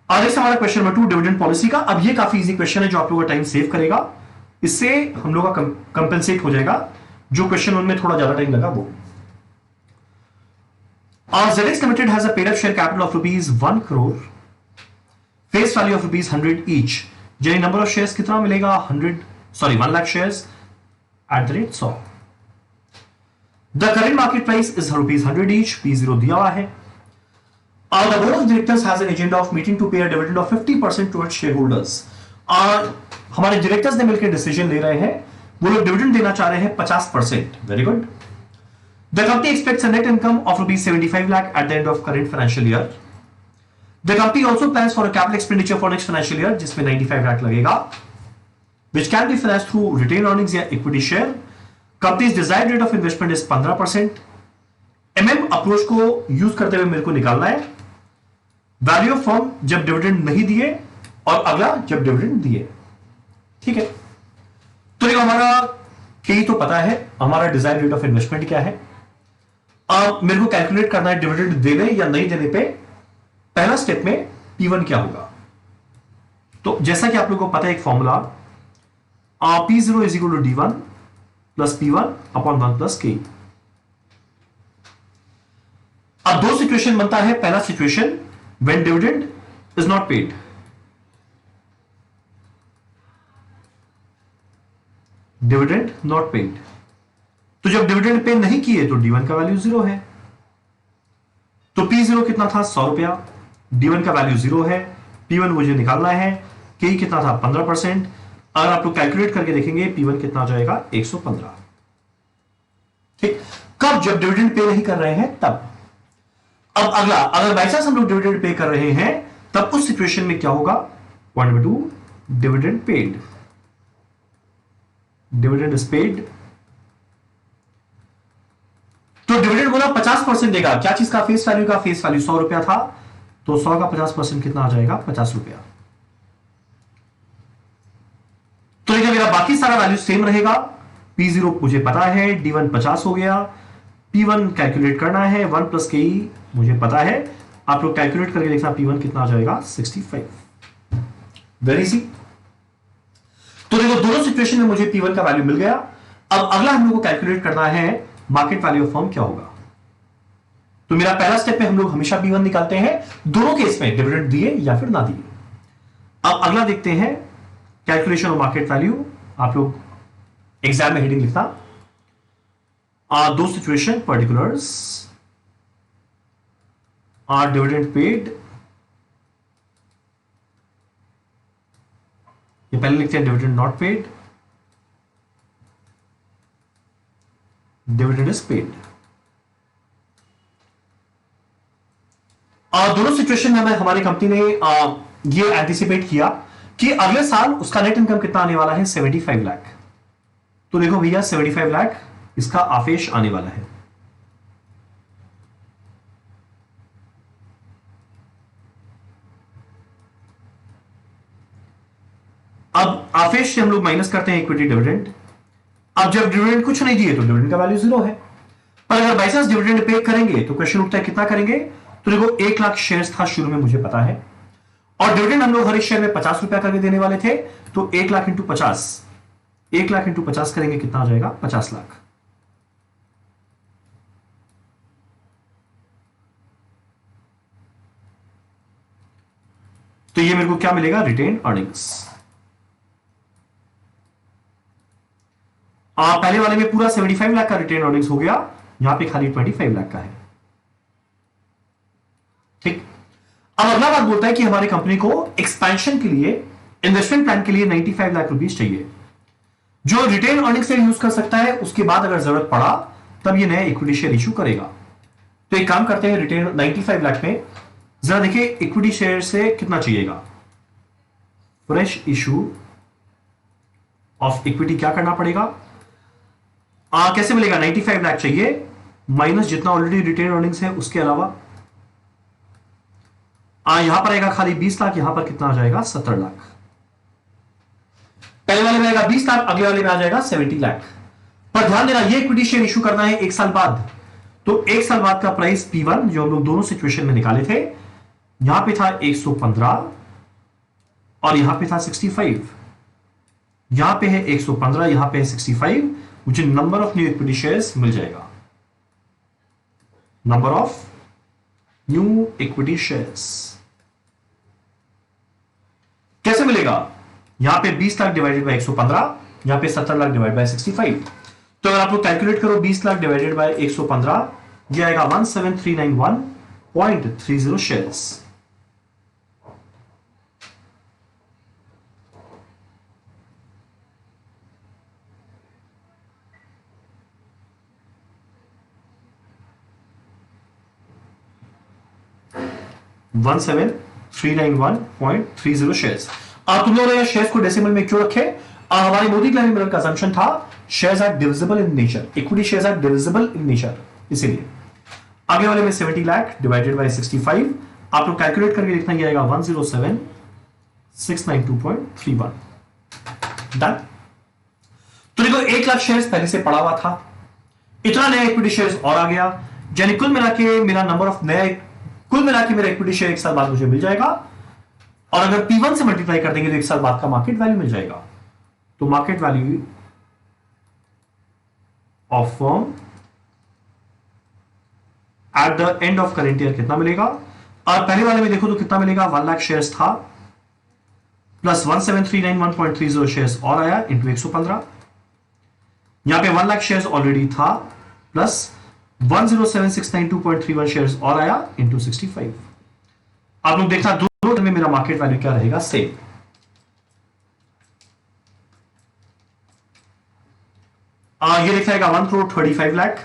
आगे से हमारा क्वेश्चन नंबर 2 डिविडेंड पॉलिसी का। अब ये काफी इजी क्वेश्चन है जो आप लोगों का टाइम सेव करेगा, इससे हम लोग का कंपेंसेट हो जाएगा जो क्वेश्चन उनमें थोड़ा ज्यादा टाइम लगा वो। ZX Limited has a paid up share capital of rupees 1 crore, face value of rupees 100 each, यानी नंबर ऑफ शेयर्स कितना मिलेगा, 1 lakh shares at the rate 100। The current market price is rupees 100 each, P0 दिया हुआ है। The board of directors has an agenda of meeting to pay a dividend of 50% towards shareholders. हमारे directors ने मिलकर decision ले रहे हैं, वो लोग डिविडेंड देना चाह रहे हैं 50%। Very good. The company expects a net income of rupees 75 lakh at the end of current financial year. The company also plans for a capital expenditure for next financial year, जिसमें 95 lakh लगेगा, which can be financed through retained earnings या equity share. Company's desired rate of investment is 15%. Approach को use करते हुए मेरे को निकालना है वैल्यू ऑफ फर्म जब डिविडेंड नहीं दिए, और अगला जब डिविडेंड दिए। ठीक है, तो देखो हमारा कई तो पता है, हमारा डिजायर रेट ऑफ इन्वेस्टमेंट क्या है। अब मेरे को कैलकुलेट करना है डिविडेंड देने या नहीं देने पे पहला स्टेप में P1 क्या होगा। तो जैसा कि आप लोगों को पता है एक formula, P0 is equal to D1 plus P1 upon 1 plus K। अब 2 सिचुएशन बनता है, पहला situation when dividend is not paid, dividend not paid, तो जब डिविडेंड पे नहीं किए तो D1 का वैल्यू 0 है। तो P0 कितना था, 100 रुपया। D1 का वैल्यू 0 है। P1 मुझे निकालना है, K कितना था, 15%। अगर आप लोग कैलकुलेट करके देखेंगे P1 कितना आ जाएगा, 115। ठीक, कब, जब डिविडेंड पे नहीं कर रहे हैं तब। अब अगला, अगर बाई चांस हम लोग डिविडेंड पे कर रहे हैं तब उस सिचुएशन में क्या होगा, point number 2, dividend paid. Dividend is paid. तो डिविडेंड बोला 50% देगा। क्या चीज का, फेस वैल्यू का। फेस वैल्यू 100 रुपया था, तो 100 का 50% कितना आ जाएगा, 50 रुपया। तो लेकिन मेरा बाकी सारा वैल्यू सेम रहेगा। P0 मुझे पता है, D1 50 हो गया। P1 कैलकुलेट करना है, 1 प्लस के मुझे पता है। आप लोग कैलकुलेट करके देखना P1 कितना आ जाएगा, 65। Very easy. तो देखो दोनों सिचुएशन में मुझे P1 का वैल्यू मिल गया। अब अगला हम लोग को कैलकुलेट करना है मार्केट वैल्यू ऑफ फर्म क्या होगा। तो मेरा पहला स्टेप में हम लोग हमेशा P1 निकालते हैं, दोनों केस में, डिविडेंड दिए या फिर ना दिए। अब अगला देखते हैं कैलकुलेशन ऑफ मार्केट वैल्यू। आप लोग एग्जाम में हेडिंग लिखना, दो situation particulars are dividend paid. ये पहले लिखते हैं dividend not paid, dividend is paid. दोनों सिचुएशन में हमारी कंपनी ने ये एंटिसिपेट किया कि अगले साल उसका नेट इनकम कितना आने वाला है, 75 लाख। तो देखो भैया 75 लाख इसका आफेश आने वाला है। अब आफेश से हम लोग माइनस करते हैं इक्विटी डिविडेंड। अब जब डिविडेंड कुछ नहीं दिए तो डिविडेंड का वैल्यू 0 है। पर अगर बाई चांस डिविडेंड पे करेंगे तो क्वेश्चन उठता है कितना करेंगे। तो देखो 1 लाख शेयर्स था शुरू में, मुझे पता है, और डिविडेंड हम लोग हर एक शेयर में 50 रुपया करके देने वाले थे। तो 1 लाख इंटू 50, 1 लाख इंटू 50 करेंगे, कितना आ जाएगा, 50 लाख। तो ये मेरे को क्या मिलेगा, रिटेन अर्निंग्स। पहले वाले में पूरा 75 लाख का रिटेन अर्निंग्स हो गया, यहां पे खाली 25 लाख का है। ठीक, अब अगला बात बोलता है कि हमारी कंपनी को एक्सपेंशन के लिए, इन्वेस्टमेंट प्लान के लिए 95 लाख रुपीस चाहिए, जो रिटेन अर्निंग से यूज कर सकता है। उसके बाद अगर जरूरत पड़ा तब ये नया इक्विटी शेयर इशू करेगा। तो एक काम करते हैं, रिटेन 95 लाख में जरा देखिए इक्विटी शेयर से कितना चाहिएगा। फ्रेश इशू ऑफ इक्विटी क्या करना पड़ेगा, कैसे मिलेगा, 95 लाख चाहिए माइनस जितना ऑलरेडी रिटेन अर्निंग्स है उसके अलावा। यहां पर आएगा खाली 20 लाख, यहां पर कितना आ जाएगा, 70 लाख। पहले वाले में आएगा 20 लाख, अगले वाले में आ जाएगा 70 लाख। पर ध्यान देना, ये इक्विटी शेयर इशू करना है 1 साल बाद। तो 1 साल बाद का प्राइस P1 जो हम लोग दोनों सिचुएशन में निकाले थे, यहां पे था 115 और यहां पे था 65। यहां पे है 115, यहां पे है 65, मुझे number of new equity shares मिल जाएगा। Number of new equity shares कैसे मिलेगा, यहां पे 20 लाख डिवाइडेड बाय 115, यहां पे 70 लाख डिवाइड बाय 65। तो अगर आप लोग कैलकुलेट करो 20 लाख डिवाइडेड बाय 115, ये आएगा 17391.30 शेयर्स। One 17391.30 shares. अब तुम लोगों ने शेयर्स को डेसिमल में क्यों रखे, हमारे मोदी क्लाइंग मिरर का असम्पशन था shares are divisible in nature, equity shares are divisible in nature, इसीलिए। आगे वाले में 70 लाख डिवाइडेड बाय 65, आप लोग कैलकुलेट करके देखना, ये आएगा 107,692.31। डन। तो देखो 1 लाख शेयर्स पहले से पड़ा हुआ था, इतना नया इक्विटी शेयर्स और आ गया, यानी कुल मिला के मेरा नंबर ऑफ नया, कुल मिला के मेरा इक्विटी शेयर 1 साल बाद मुझे मिल जाएगा। और अगर P1 से मल्टीप्लाई कर देंगे तो 1 साल बाद का मार्केट वैल्यू मिल जाएगा। तो market value of firm at the end of current year कितना मिलेगा, और पहले वाले में देखो तो कितना मिलेगा, 1 लाख शेयर्स था प्लस 17391.30 शेयर्स और आया इंटू 115, यहां पे 1 लाख शेयर्स ऑलरेडी था, प्लस 107,692.31 शेयर्स और आया इंटू 65। आप लोग देखना दोनों में मेरा मार्केट वैल्यू क्या रहेगा, सेम। ये लिखा जाएगा 1,35,00,000।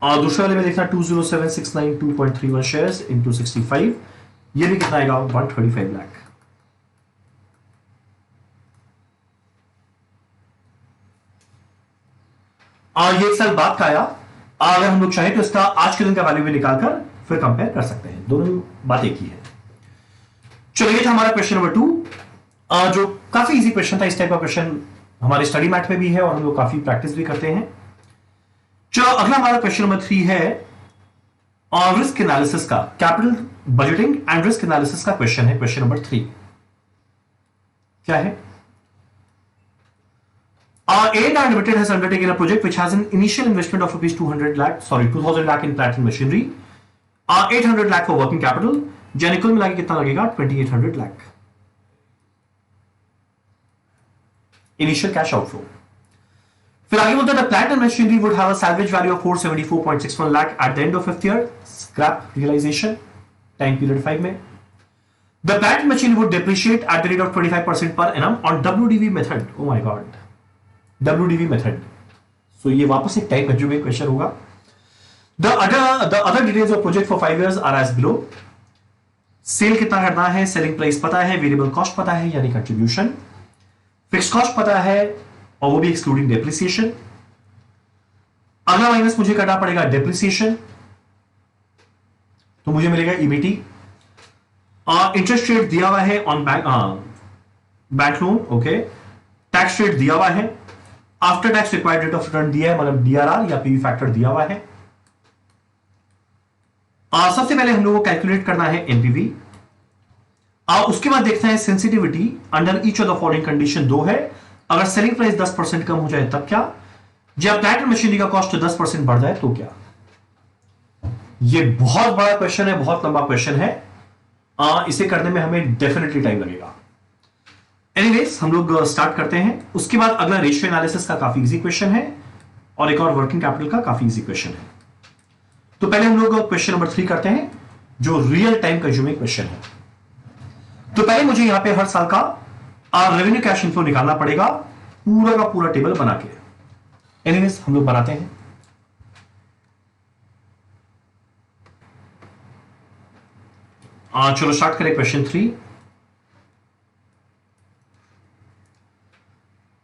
और दूसरे वाले में देखना 207,692.31 शेयर्स इंटू 65, ये भी कितना आएगा 135,00,000। ये एक साल बाद का आया। अगर हम लोग चाहें तो इसका आज के दिन का वैल्यू भी निकालकर फिर कंपेयर कर सकते हैं, दोनों बात एक ही है। चलो ये था हमारा क्वेश्चन नंबर 2, जो काफी इजी क्वेश्चन था। इस टाइप का क्वेश्चन हमारे स्टडी मैथ में भी है और हम लोग काफी प्रैक्टिस भी करते हैं। चलो अगला हमारा क्वेश्चन नंबर 3 है रिस्क एनालिसिस का, capital budgeting and risk analysis का क्वेश्चन है। क्वेश्चन नंबर 3 क्या है? A&R Limited has undertaken a project which has an initial investment of rupees 2,000 lakh in plant and machinery, 800 lakh for working capital, यानी कुल मिला के कितना लगेगा 2,800 lakh इनिशियल कैश आउटफ्लो। फिर आगे बोलता है plant and machinery would have a salvage value of 474.61 lakh at the end of 5th year, scrap realisation time period 5 में। The plant machine would depreciate at the rate of 25% per annum on WDV method. Oh my god, WDV method. So ये वापस एक type एजुकेट question होगा। The other details of project for 5 years are as below. Sale कितना करना है, selling price पता है, वेरिएबल कॉस्ट पता है यानी कंट्रीब्यूशन, फिक्स कॉस्ट पता है और वो भी एक्सक्लूडिंग डेप्रिसिएशन। अगला माइनस मुझे करना पड़ेगा डेप्रिसिएशन, तो मुझे मिलेगा ईबीटी। इंटरेस्ट रेट दिया हुआ है on bank loan, okay. Tax rate दिया हुआ है, after tax required rate of return दिया है, मतलब DRR या पीवी फैक्टर दिया हुआ है। सबसे पहले हम लोग को कैलकुलेट करना है एनपीवी। उसके बाद देखते हैं sensitivity under each of the following condition. 2 है, अगर सेलिंग प्राइस 10% कम हो जाए तब क्या, जब प्लांट एंड मशीनरी का कॉस्ट 10% बढ़ जाए तो क्या। ये बहुत बड़ा क्वेश्चन है, बहुत लंबा क्वेश्चन है। इसे करने में हमें डेफिनेटली टाइम लगेगा। एनीवेज हम लोग स्टार्ट करते हैं। उसके बाद अगला रेशियो एनालिसिस का काफी इजी क्वेश्चन है और एक और वर्किंग कैपिटल का काफी इजी क्वेश्चन है। तो पहले हम लोग क्वेश्चन नंबर 3 करते हैं जो रियल टाइम कंज्यूमिंग क्वेश्चन है। तो पहले मुझे यहां पे हर साल का रेवेन्यू कैश इनफ्लो निकालना पड़ेगा, पूरा का पूरा टेबल बना के। एनीवेज हम लोग बनाते हैं। चलो स्टार्ट करें क्वेश्चन 3।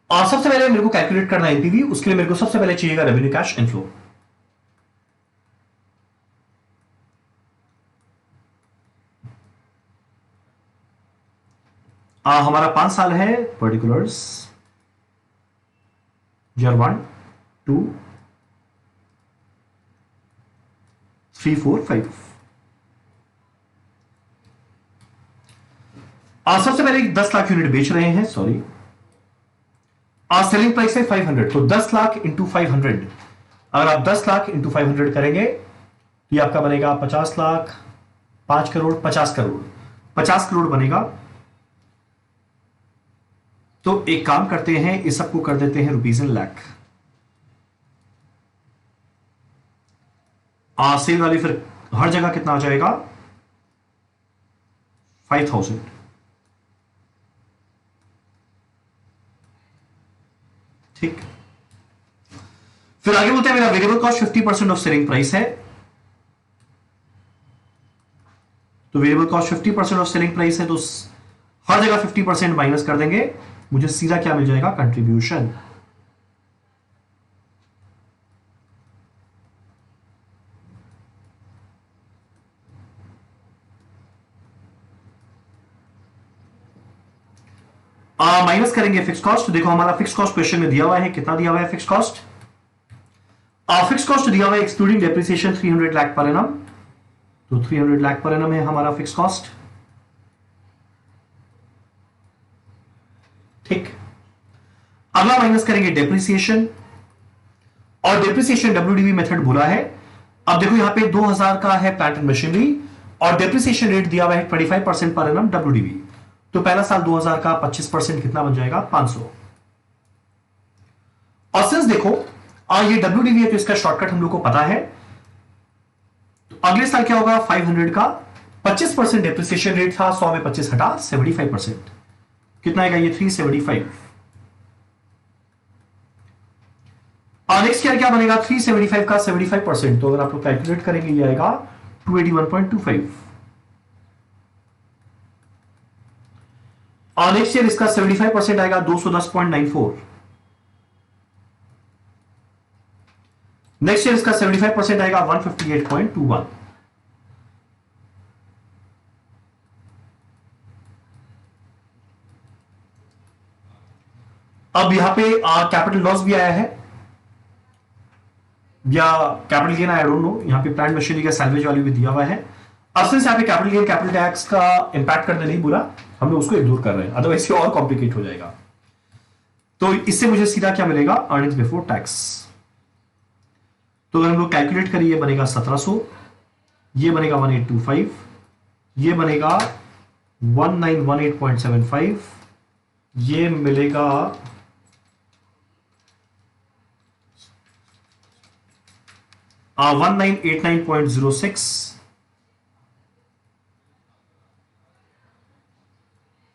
और सबसे पहले मेरे को कैलकुलेट करना है एनपीवी। उसके लिए मेरे को सबसे पहले चाहिएगा रेवेन्यू कैश इनफ्लो। हमारा 5 साल है, पर्टिकुलर्स ईयर 1 2 3 4 5। सबसे पहले 10 लाख यूनिट बेच रहे हैं, सॉरी। सेलिंग प्राइस है 500, तो 10 लाख इंटू 500। अगर आप 10 लाख इंटू 500 करेंगे तो ये आपका बनेगा 50 लाख, 5 करोड़, 50 करोड़, 50 करोड़ बनेगा। तो एक काम करते हैं, इस सबको कर देते हैं रुपीज इन लाख। सेल वाली फिर हर जगह कितना आ जाएगा 5,000। ठीक, फिर आगे बोलते हैं मेरा variable cost 50% of selling price है। तो variable cost 50% of selling price है, तो हर जगह 50% माइनस कर देंगे, मुझे सीधा क्या मिल जाएगा कंट्रीब्यूशन। माइनस करेंगे फिक्स कॉस्ट। तो देखो हमारा फिक्स कॉस्ट क्वेश्चन में दिया हुआ है, कितना दिया हुआ है फिक्स कॉस्ट। फिक्स कॉस्ट दिया हुआ है excluding depreciation 300 lakh per annum. तो 300 लाख पर एनम है हमारा फिक्स कॉस्ट। ठीक, अगला माइनस करेंगे डेप्रिसिएशन, और डेप्रिसिएशन WDV मेथड बोला है अब देखो यहां पे 2000 का है प्लांट एंड मशीनरी और डेप्रिसिएशन रेट दिया हुआ है 25% पर एनम WDV। तो पहला साल 2000 का 25% कितना बन जाएगा 500। और सिंस देखो ये WDV है तो इसका शॉर्टकट हम लोग को पता है। तो अगले साल क्या होगा 500 का 25% डेप्रिसिएशन रेट था, 100 में 25 हटा 75%, कितना आएगा ये 375। और नेक्स्ट ईयर क्या बनेगा 375 का 75%, तो अगर आप लोग कैलकुलेट करेंगे ये आएगा 281.25। और नेक्स्ट ईयर इसका 75% आएगा 210.94। नेक्स्ट ईयर इसका 75% आएगा 158.21। अब यहां पे कैपिटल लॉस भी आया है या capital gain, I don't know. यहां पे प्लांट मशीनरी का सैल्वेज वैल्यू भी दिया हुआ है। अब सिंस यहां पे कैपिटल गेन कैपिटल टैक्स का इंपैक्ट करने नहीं बोला, हम लोग उसको इग्नोर कर रहे हैं, अदरवाइज ये और कॉम्प्लिकेट हो जाएगा। तो इससे मुझे सीधा क्या मिलेगा अर्निंग्स बिफोर टैक्स। तो अगर हम लोग कैलकुलेट करें ये बनेगा 1700, ये बनेगा 1825, ये बनेगा 1918.75, ये मिलेगा 1989.06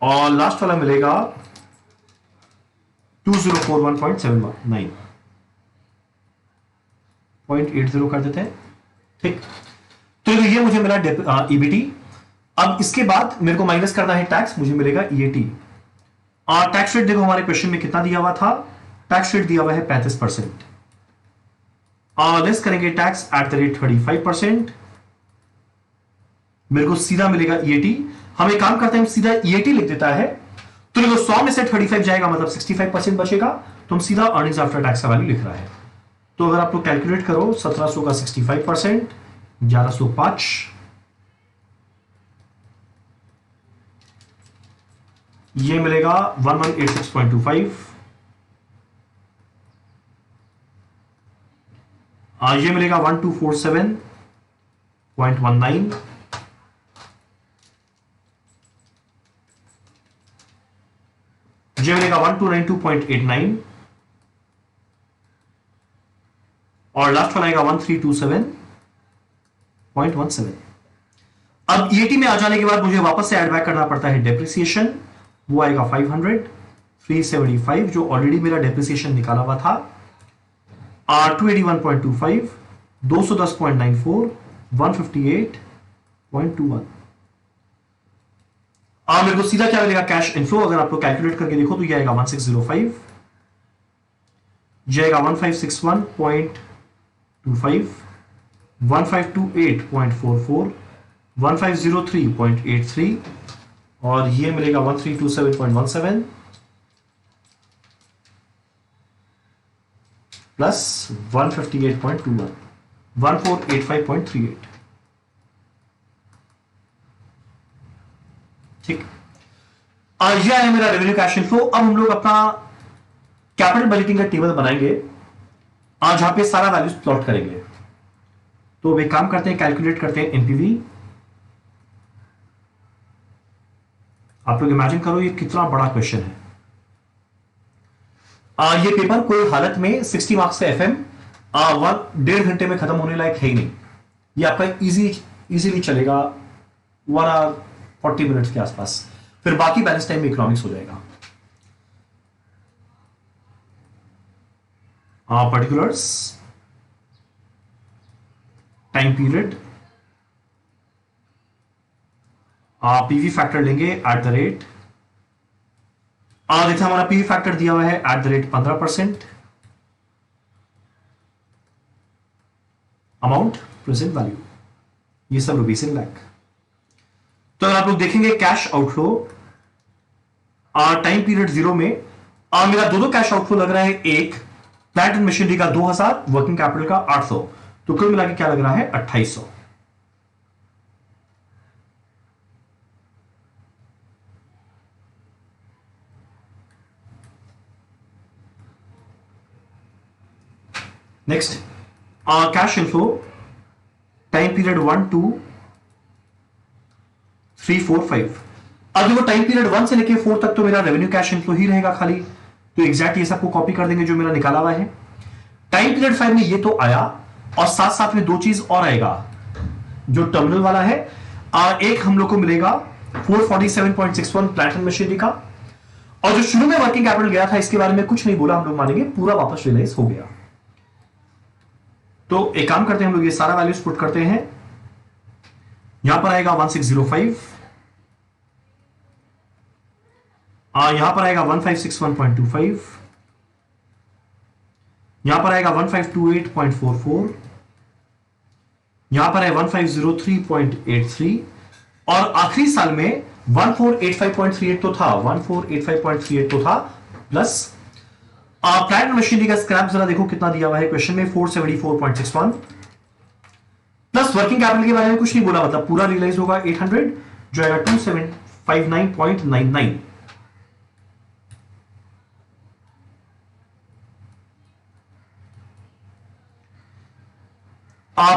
और लास्ट वाला मिलेगा 2041.79 0.80 कर देते हैं। ठीक, तो ये मुझे मिला ईबीटी। अब इसके बाद मेरे को माइनस करना है टैक्स, मुझे मिलेगा ईएटी। और टैक्स रेट देखो हमारे क्वेश्चन में कितना दिया हुआ था, टैक्स रेट दिया हुआ है 35%। और लेस करेंगे टैक्स एट द रेट 35%, मेरे को सीधा मिलेगा ईएटी। हम एक काम करते हैं, सीधा ईएटी लिख देता है तो देखो 100 में से 35 जाएगा, मतलब 65% बचेगा, तो हम सीधा अर्निंग्स आफ्टर टैक्स का वैल्यू लिख रहा है। तो अगर आप लोग कैलकुलेट करो 1700 का 65%, 1105, ये मिलेगा 1186.25, ये मिलेगा 1247.19, ये मिलेगा 1292.89 और लास्ट वाला आएगा 1327.17। अब ईएटी में आ जाने के बाद मुझे वापस से ऐड बैक करना पड़ता है डेप्रिसिएशन, वो आएगा 500, 375 जो ऑलरेडी मेरा डेप्रिसिएशन निकाला हुआ था, 281.25, 210.94, 158.21। मेरे को सीधा क्या मिलेगा कैश इनफ्लो, अगर आप लोग कैलकुलेट करके देखो तो ये आएगा 1605, ये आएगा 1561.25, 1528.44, 1503.83 और ये मिलेगा 1327.17 प्लस 158.21, 1485.38। ठीक, यह है मेरा रेवेन्यू कैश इनफ्लो। अब हम लोग अपना कैपिटल बजटिंग का टेबल बनाएंगे, आज जहां पे सारा वैल्यूज प्लॉट करेंगे। तो वे काम करते हैं, कैलकुलेट करते हैं एमपीवी। आप लोग इमेजिन करो ये कितना बड़ा क्वेश्चन है। ये पेपर कोई हालत में 60 मार्क्स का एफएम 1.5 घंटे में खत्म होने लायक है ही नहीं। ये आपका इजीली चलेगा 1 आवर 40 मिनट्स के आसपास, फिर बाकी बैलेंस टाइम में इकोनॉमिक्स हो जाएगा। Particulars, time period, PV factor लेंगे एट द रेट, देखिए हमारा पीवी फैक्टर दिया हुआ है eight the rate 15%, amount present value, ये सब रुपीज इन लाख। तो अगर आप लोग देखेंगे कैश आउटफ्लो टाइम पीरियड 0 में मेरा दो कैश आउटफ्लो लग रहा है, एक प्लांट एंड मशीनरी का 2000, वर्किंग कैपिटल का 800, तो कुल मिला के क्या लग रहा है 2800। Next cash inflow time period 1 2 3 4 5। अब देखो टाइम पीरियड 1 से लेके 4 तक तो मेरा रेवेन्यू कैश इनफ्लो ही रहेगा खाली, तो एग्जैक्ट ये सबको कॉपी कर देंगे जो मेरा निकाला हुआ है। टाइम पीरियड 5 में ये तो आया, और साथ साथ में दो चीज और आएगा जो टर्मिनल वाला है। एक हम लोग को मिलेगा 447.61 प्लांट एंड मशीनरी का, और जो शुरू में वर्किंग कैपिटल गया था इसके बारे में कुछ नहीं बोला, हम लोग मानेंगे पूरा वापस रियलाइज हो गया। तो एक काम करते हैं, हम लोग ये सारा वैल्यूज पुट करते हैं। यहां पर आएगा 1605, यहां पर आएगा 1561.25, यहां पर आएगा 1528.44, यहां पर है 1503.83, और आखिरी साल में 1485.38 तो था, 1485.38 तो था, प्लस प्लांट मशीनरी का स्क्रैप जरा देखो कितना दिया हुआ है क्वेश्चन में, 474.61, प्लस वर्किंग कैपिटल के बारे में कुछ नहीं बोला, मतलब पूरा रियलाइज होगा 800, जो आएगा 2759.99।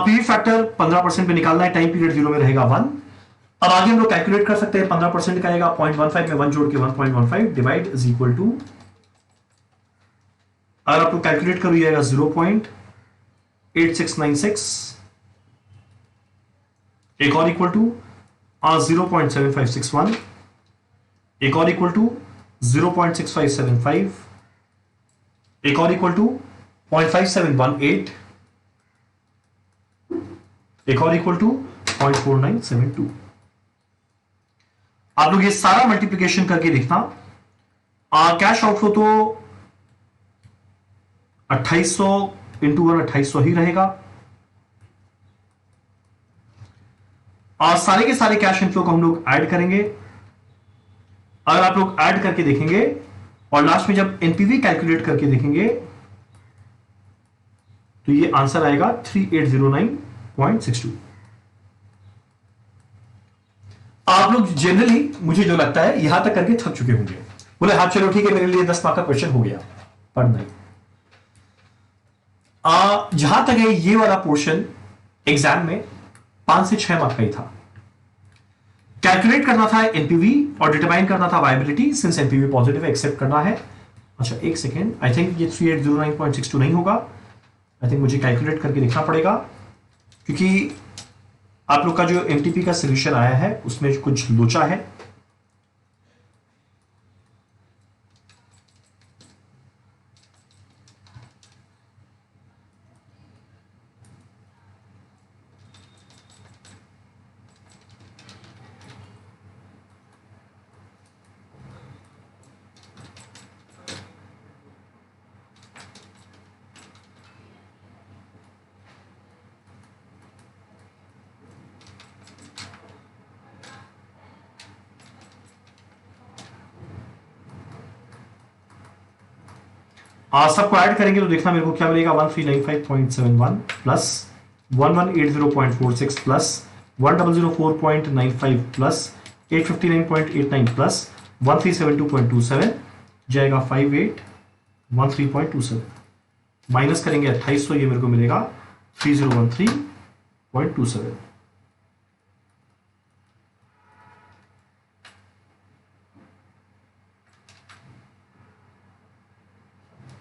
पीवी फैक्टर 15% पे निकालना है, टाइम पीरियड 0 में रहेगा 1। अब आगे हम लोग कैलकुलेट कर सकते हैं, 15% का आएगा 0.15 में 1 जोड़ के 1.15 डिवाइड इज इक्वल टू, अगर आपको कैलकुलेट करो ये आएगा 0.8696, एक और इक्वल टू 0.7561, एक और इक्वल टू 0.6575, एक और इक्वल टू 0.5718, एक और इक्वल टू 0.4972। आप लोग ये सारा मल्टीप्लिकेशन करके देखना। कैश आउटफ्लो तो 2800 इंटू 1 2800 ही रहेगा, और सारे के सारे कैश इनफ्लो को हम लोग ऐड करेंगे। अगर आप लोग ऐड करके देखेंगे और लास्ट में जब एनपीवी कैलकुलेट करके देखेंगे तो ये आंसर आएगा 3809.62। आप लोग जनरली मुझे जो लगता है यहां तक करके थक चुके होंगे, बोले हाँ चलो ठीक है मेरे लिए 10 मार्क का क्वेश्चन हो गया, पर नहीं। जहां तक है ये वाला पोर्शन एग्जाम में 5 से 6 मार्क का ही था। कैलकुलेट करना था एनपीवी और डिटरमाइन करना था viability, since NPV positive accept करना है। अच्छा एक सेकेंड, आई थिंक ये 3809.62 नहीं होगा, आई थिंक मुझे कैलकुलेट करके देखना पड़ेगा, क्योंकि आप लोग का जो एमटीपी का सोल्यूशन आया है उसमें कुछ लोचा है। सबको ऐड करेंगे तो देखना मेरे को क्या मिलेगा, 1395.71 प्लस 1180.46 प्लस 1004.95 प्लस 859.89 प्लस 1372.27 जाएगा 5813.27, माइनस करेंगे 2800, ये मेरे को मिलेगा 3013.27।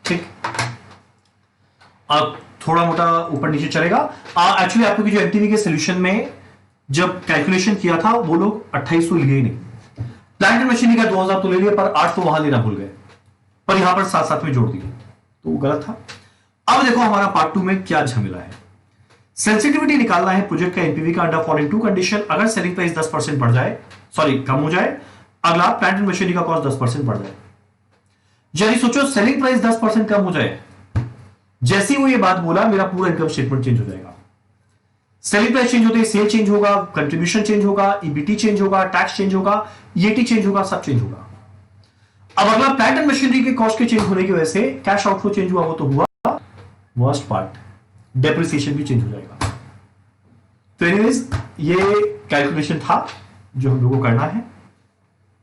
ठीक, अब थोड़ा मोटा ऊपर नीचे चलेगा। एक्चुअली आपको जो एमटीवी के सोल्यूशन में जब कैलकुलेशन किया था वो लोग 2800 लिए ही नहीं, प्लांट एंड मशीनरी का 2000 तो ले लिया, पर 800 वहां लेना भूल गए, पर यहां पर साथ साथ में जोड़ दिए, तो वो गलत था। अब देखो हमारा पार्ट 2 में क्या झमेला है। सेंसिटिविटी निकालना है प्रोजेक्ट का एनपीवी का अंडर फॉलोइंग 2 कंडीशन। अगर सेलिंग प्राइस 10% बढ़ जाए, सॉरी कम हो जाए, अगला प्लांट एंड मशीनरी का कॉस्ट 10% बढ़ जाए। यदि सोचो सेलिंग प्राइस 10% कम हो जाए, जैसे ही वो ये बात बोला मेरा पूरा इनकम स्टेटमेंट चेंज हो जाएगा। सेलिंग प्राइस चेंज होते ही सेल चेंज होगा, कंट्रीब्यूशन चेंज होगा, ईबीटी चेंज होगा, टैक्स चेंज होगा, ईएटी चेंज होगा, सब चेंज होगा। अब अगला प्लांट एंड मशीनरी के कॉस्ट के चेंज होने की वजह से कैश आउटफ्लो चेंज हुआ, वो तो हुआ, वर्स्ट पार्ट डेप्रिसिएशन भी चेंज हो जाएगा। तो एनीवेज ये कैलकुलेशन था जो हम लोगों को करना है।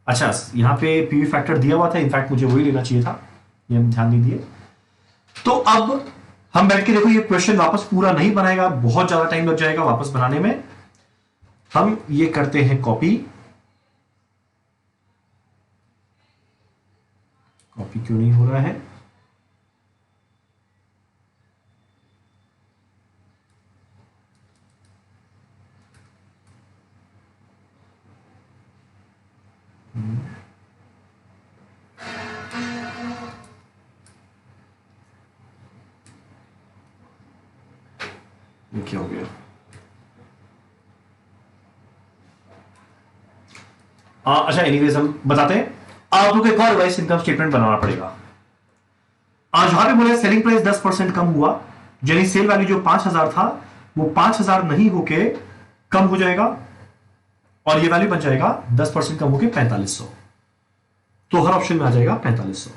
अच्छा यहां पे पीवी फैक्टर दिया हुआ था, इनफैक्ट मुझे वही लेना चाहिए था, ये हम ध्यान नहीं दिए। तो अब हम बैठ के देखो ये क्वेश्चन वापस पूरा नहीं बनाएगा, बहुत ज्यादा टाइम लग जाएगा वापस बनाने में। हम ये करते हैं कॉपी। कॉपी क्यों नहीं हो रहा है? ये क्या हो गया? अच्छा, एनीवेज हम बताते हैं। आप लोग एक और रिवाइज इनकम स्टेटमेंट बनाना पड़ेगा। आज जहां पे बोले सेलिंग प्राइस 10% कम हुआ, यानी सेल वैल्यू जो 5000 था वो 5000 नहीं होके कम हो जाएगा, और ये वैल्यू बन जाएगा 10% कम होके 4500। तो हर ऑप्शन में आ जाएगा 4500।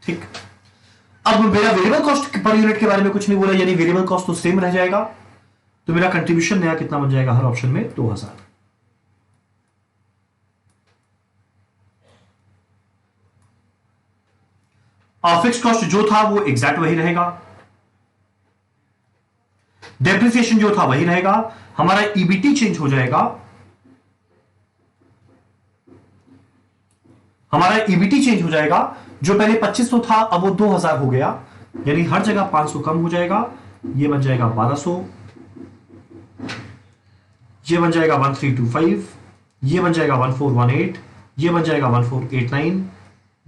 ठीक। अब मेरा वेरिएबल कॉस्ट पर यूनिट के बारे में कुछ नहीं बोला, यानी वेरिएबल कॉस्ट तो सेम रह जाएगा। तो मेरा कंट्रीब्यूशन नया कितना बन जाएगा हर ऑप्शन में? 2000। और फिक्स कॉस्ट जो था वो एग्जैक्ट वही रहेगा, डेप्रिसिएशन जो था वही रहेगा। हमारा ईबीटी चेंज हो जाएगा, हमारा ईबीटी चेंज हो जाएगा। जो पहले 2500 था अब वो 2000 हो गया, यानी हर जगह 500 कम हो जाएगा। ये बन जाएगा 1200, ये बन जाएगा 1325, ये बन जाएगा 1418, ये बन जाएगा 1489,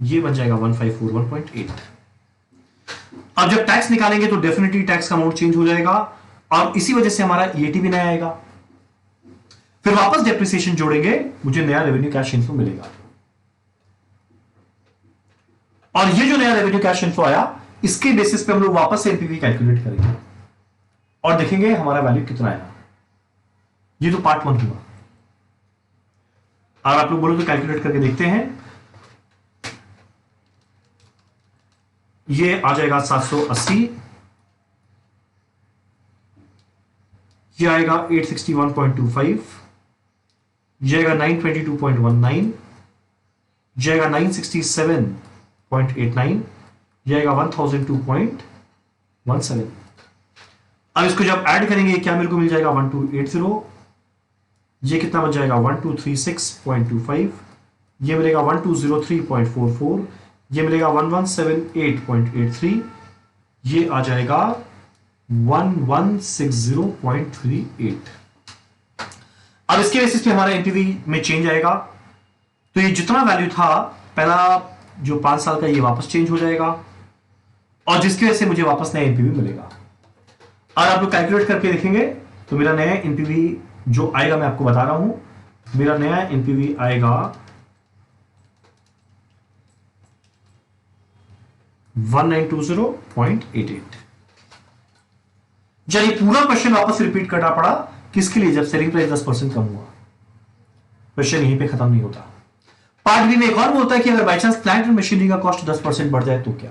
ये बन जाएगा 1541.8। अब जब टैक्स निकालेंगे तो डेफिनेटली टैक्स का अमाउंट चेंज हो जाएगा, और इसी वजह से हमारा ईएटी भी नया आएगा। फिर वापस डेप्रिसिएशन जोड़ेंगे, मुझे नया रेवेन्यू कैश इन्फ्लो मिलेगा। और ये जो नया रेवेन्यू कैश इन्फ्लो आया, इसके बेसिस पे हम लोग वापस से एनपीवी कैलकुलेट करेंगे और देखेंगे हमारा वैल्यू कितना आया। ये तो पार्ट 1 हुआ। और आप लोग बोलो तो कैलकुलेट करके देखते हैं। ये आ जाएगा 780, ये आएगा 861.25, ये आएगा 922.19, ये आएगा 967.89, ये आएगा 1002.17। अब इसको जब ऐड करेंगे क्या मेरे को मिल जाएगा? 1280। ये कितना बन जाएगा? 1236.25, ये मिलेगा 1203.44, ये मिलेगा 1178.83, ये आ जाएगा 1160.38। अब इसके बेसिस पे हमारा एनपीवी में चेंज आएगा। तो ये जितना वैल्यू था पहला जो 5 साल का, ये वापस चेंज हो जाएगा, और जिसकी वजह से मुझे वापस नया एनपीवी मिलेगा। और आप लोग कैलकुलेट करके देखेंगे तो मेरा नया एनपीवी जो आएगा, मैं आपको बता रहा हूं, मेरा नया एनपीवी आएगा 1920.88। चलिए पूरा क्वेश्चन वापस रिपीट करना पड़ा, किसके लिए? जब सेलिंग प्राइस 10% कम हुआ। क्वेश्चन यहीं पे खत्म नहीं होता। पार्ट बी में एक और होता है कि अगर by chance plant and machinery का कॉस्ट 10% बढ़ जाए तो क्या?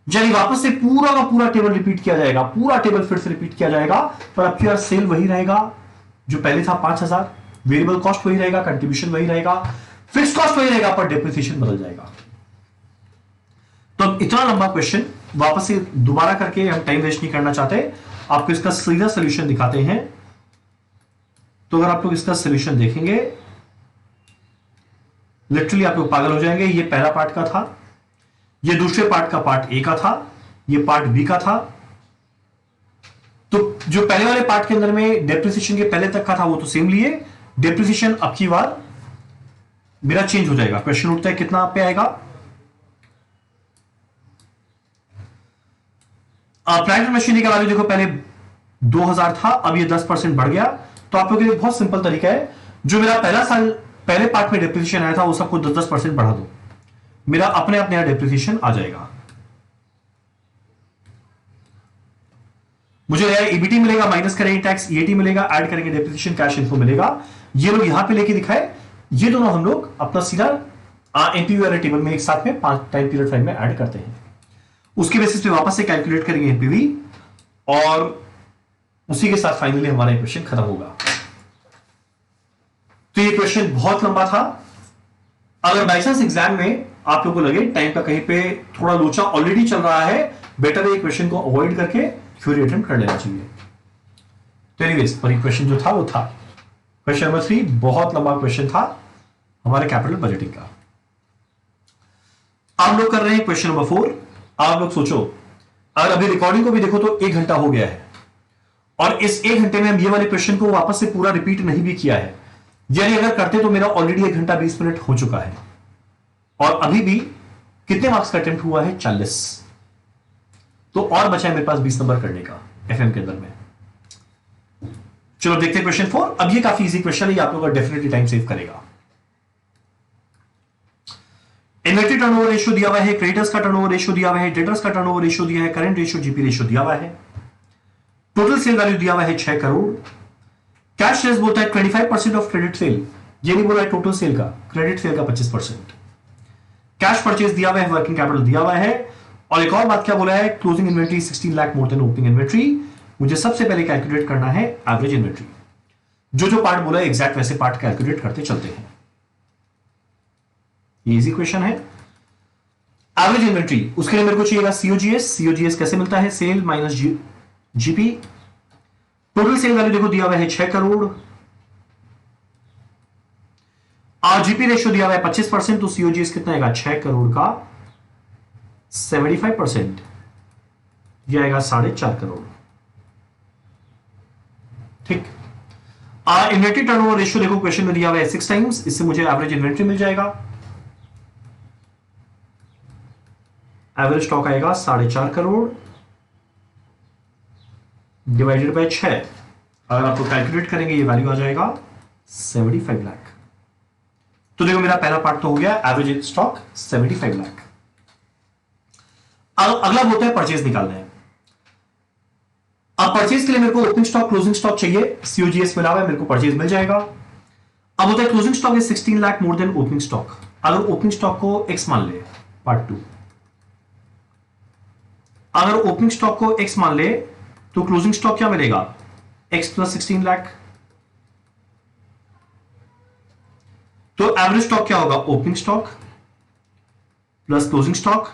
यानी वापस से पूरा का पूरा टेबल रिपीट किया जाएगा, पूरा टेबल फिर से रिपीट किया जाएगा, पर अब क्या सेल वही रहेगा जो पहले था 5000, वेरिएबल कॉस्ट वही रहेगा, कंट्रीब्यूशन वही रहेगा, फिक्स कॉस्ट वही रहेगा, पर डेप्रिसिएशन बदल जाएगा। तो इतना लंबा क्वेश्चन वापस से दोबारा करके हम टाइम वेस्ट नहीं करना चाहते, आपको इसका सीधा सोल्यूशन दिखाते हैं। तो अगर आप लोग इसका सोल्यूशन देखेंगे, लिटरली आप लोग पागल हो जाएंगे। ये पहला पार्ट का था, ये दूसरे पार्ट का पार्ट ए का था, ये पार्ट बी का था। तो जो पहले वाले पार्ट के अंदर में डेप्रिसिएशन के पहले तक का था वो तो सेम लिए, डेप्रिसिएशन अब की बार मेरा चेंज हो जाएगा। क्वेश्चन उठता है कितना पे आएगा? प्लांट एंड मशीनरी का वैल्यू देखो, पहले 2000 था, अब ये 10% बढ़ गया। तो आप लोगों के लिए बहुत सिंपल तरीका है, जो मेरा पहला साल पहले पार्ट में डेप्रिसिएशन आया था वो सबको 10% बढ़ा दो, मेरा अपने आप नया डेप्रिसिएशन आ जाएगा। मुझे नया ईबीटी मिलेगा, माइनस करेंगे टैक्स, ईएटी मिलेगा, ऐड करेंगे डेप्रिसिएशन, कैश इन्फो मिलेगा। ये लोग यहां पे लेके दिखाए, ये दोनों हम लोग अपना सीधा एनपीवी वाले टेबल में एक साथ में 5 टाइम पीरियड फाइल में ऐड करते हैं। उसके बेसिस पे वापस से कैलकुलेट करेंगे एनपीवी, और उसी के साथ फाइनली हमारा क्वेश्चन खत्म होगा। तो ये क्वेश्चन बहुत लंबा था। अगर बाई चांस एग्जाम में आप लोगों को लगे टाइम का कहीं पे थोड़ा लोचा ऑलरेडी चल रहा है, बेटर है क्वेश्चन को अवॉइड करके थ्योरी अटेम्प्ट कर लेना चाहिए। तो एनीवेज, पर क्वेश्चन जो था वो था क्वेश्चन नंबर 3, बहुत लंबा क्वेश्चन था हमारे कैपिटल बजटिंग का। आप लोग कर रहे हैं क्वेश्चन नंबर 4। आप लोग सोचो, अगर अभी रिकॉर्डिंग को भी देखो तो 1 घंटा हो गया है, और इस 1 घंटे में हम ये वाले क्वेश्चन को वापस से पूरा रिपीट नहीं भी किया है, यानी अगर करते तो मेरा ऑलरेडी 1 घंटा 20 मिनट हो चुका है, और अभी भी कितने मार्क्स का अटेम्प्ट हुआ है? 40। तो और बचा है मेरे पास 20 नंबर करने का एफएम के अंदर में। चलो देखते हैं क्वेश्चन 4। अब ये काफी इजी क्वेश्चन है, ये आप लोगों का डेफिनेटली टाइम सेव करेगा। इन्वेंटरी टर्नओवर रेशियो दिया हुआ है, क्रेडिटर्स का टर्नओवर रेशियो दिया हुआ है, डेटर्स का टर्नओवर रेशियो दिया है, करंट रेशियो, जीपी रेशियो दिया हुआ है, टोटल सेल वैल्यू दिया हुआ है 6 करोड़। कैश सेल्स बोलता है 25% ऑफ क्रेडिट सेल, ये नहीं बोला है टोटल सेल का, क्रेडिट सेल का 25%। कैश परचेज दिया हुआ है, वर्किंग कैपिटल दिया हुआ है, और एक और बात क्या बोला है, closing inventory 16 lakh more than opening inventory. मुझे सबसे पहले कैलकुलेट करना है एवरेज इन्वेंट्री। जो पार्ट बोला है एग्जैक्ट वैसे पार्ट कैलकुलेट करते चलते हैं। ये इजी क्वेश्चन है। एवरेज इन्वेंट्री, उसके लिए मेरे को चाहिएगा सीओजीएस। सीओजीएस कैसे मिलता है? Sale minus GP. Total sale value देखो दिया हुआ है 6 करोड़, और जीपी रेशियो दिया हुआ है 25%, तो सीओजीएस कितना आएगा? 6 करोड़ का 75%, यह आएगा 4.5 करोड़। ठीक। इन्वेंट्री टर्नओवर रेशियो देखो क्वेश्चन में दिया हुआ है 6 टाइम्स, इससे मुझे एवरेज इन्वेंट्री मिल जाएगा। एवरेज स्टॉक आएगा 4.5 करोड़ डिवाइडेड बाय 6। अगर आपको कैलकुलेट करेंगे ये वैल्यू आ जाएगा 75 लाख। तो देखो मेरा पहला पार्ट तो हो गया, एवरेज स्टॉक 75 लाख। अगला होता है परचेज निकालना है। अब परचेज के लिए मेरे को ओपनिंग स्टॉक, क्लोजिंग स्टॉक चाहिए। सीओजीएस मिला हुआ है, मेरे को परचेज मिल जाएगा। अब होता है क्लोजिंग स्टॉक है 16 lakh more than opening stock. अगर ओपनिंग स्टॉक को एक्स मान ले, पार्ट 2, अगर ओपनिंग स्टॉक को एक्स मान ले तो क्लोजिंग स्टॉक क्या मिलेगा? X plus 16 lakh. तो एवरेज स्टॉक क्या होगा? Opening stock plus closing stock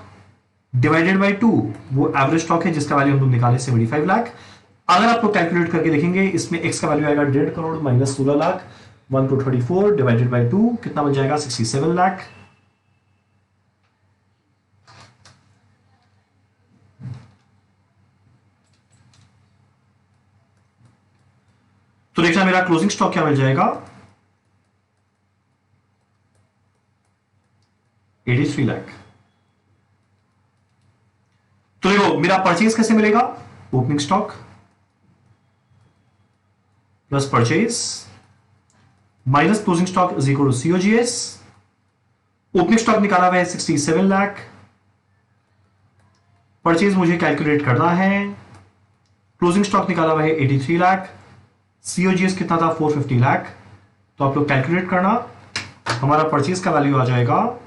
divided by 2, वो एवरेज स्टॉक है जिसका वैल्यू हम लोग निकाले 75 लाख। अगर आपको कैलकुलेट करके देखेंगे, इसमें एक्स का वैल्यू आएगा 1.5 crore minus 16 lakh, 1 to 34 divided by 2, कितना बन जाएगा? 67 लाख। तो देखना मेरा क्लोजिंग स्टॉक क्या मिल जाएगा? 83 लाख। तो देखो मेरा परचेज कैसे मिलेगा? Opening stock plus purchase minus closing stock is equal to COGS. Opening stock निकाला हुआ है 67 लाख, परचेज मुझे कैलकुलेट करना है, क्लोजिंग स्टॉक निकाला हुआ है 83 लाख, सीओजीएस कितना था? 450 लाख। तो आप लोग कैलकुलेट करना, हमारा परचेज का वैल्यू आ जाएगा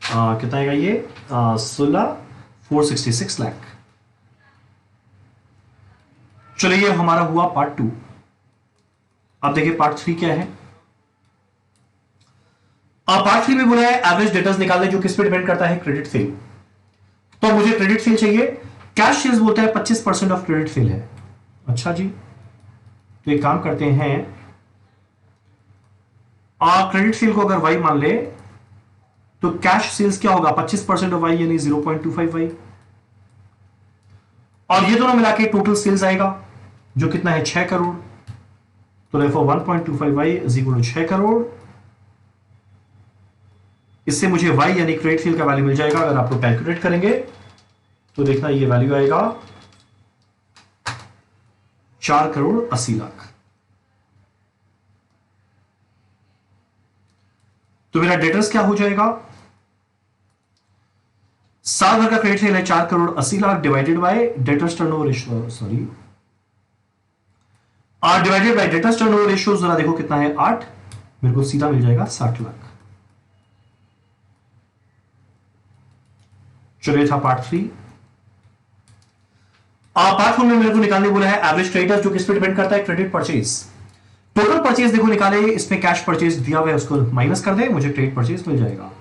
कितना आएगा ये? 466 लाख। चलिए ये हमारा हुआ पार्ट 2। अब देखिए पार्ट 3 क्या है। पार्ट 3 में बोला है एवरेज डेटर्स निकालने, जो किस पे डिपेंड करता है? Credit sale. तो मुझे क्रेडिट सेल चाहिए। कैश सेल्स बोलता है 25% ऑफ क्रेडिट सेल है। अच्छा जी, तो एक काम करते हैं, क्रेडिट सेल को अगर वाई मान ले तो कैश सेल्स क्या होगा? 25% ऑफ वाई यानी 0.25 वाई, और ये दोनों मिला के टोटल सेल्स आएगा जो कितना है? 6 करोड़। तो देखो 1.25 Y is equal to 6 crore. इससे मुझे वाई यानी क्रेडिट सेल का वैल्यू मिल जाएगा। अगर आप लोग कैलकुलेट करेंगे तो देखना ये वैल्यू आएगा 4 करोड़ 80 लाख। तो मेरा डेटर्स क्या हो जाएगा? साल भर का क्रेडिट सेल है 4 crore 80 lakh divided by debtors turnover ratio, sorry, divided by debtors turnover ratio जरा देखो कितना है? 8। मेरे को सीधा मिल जाएगा 60 लाख। चलिए था पार्ट 3। पार्ट 4 में मेरे को निकालने बोला है एवरेज क्रेडिटर्स, जो किस पे डिपेंड करता है, क्रेडिट परचेज। टोटल परचेज देखो निकाले, इसमें कैश परचेज दिया हुआ है उसको माइनस कर दे, मुझे क्रेडिट परचेज मिल जाएगा।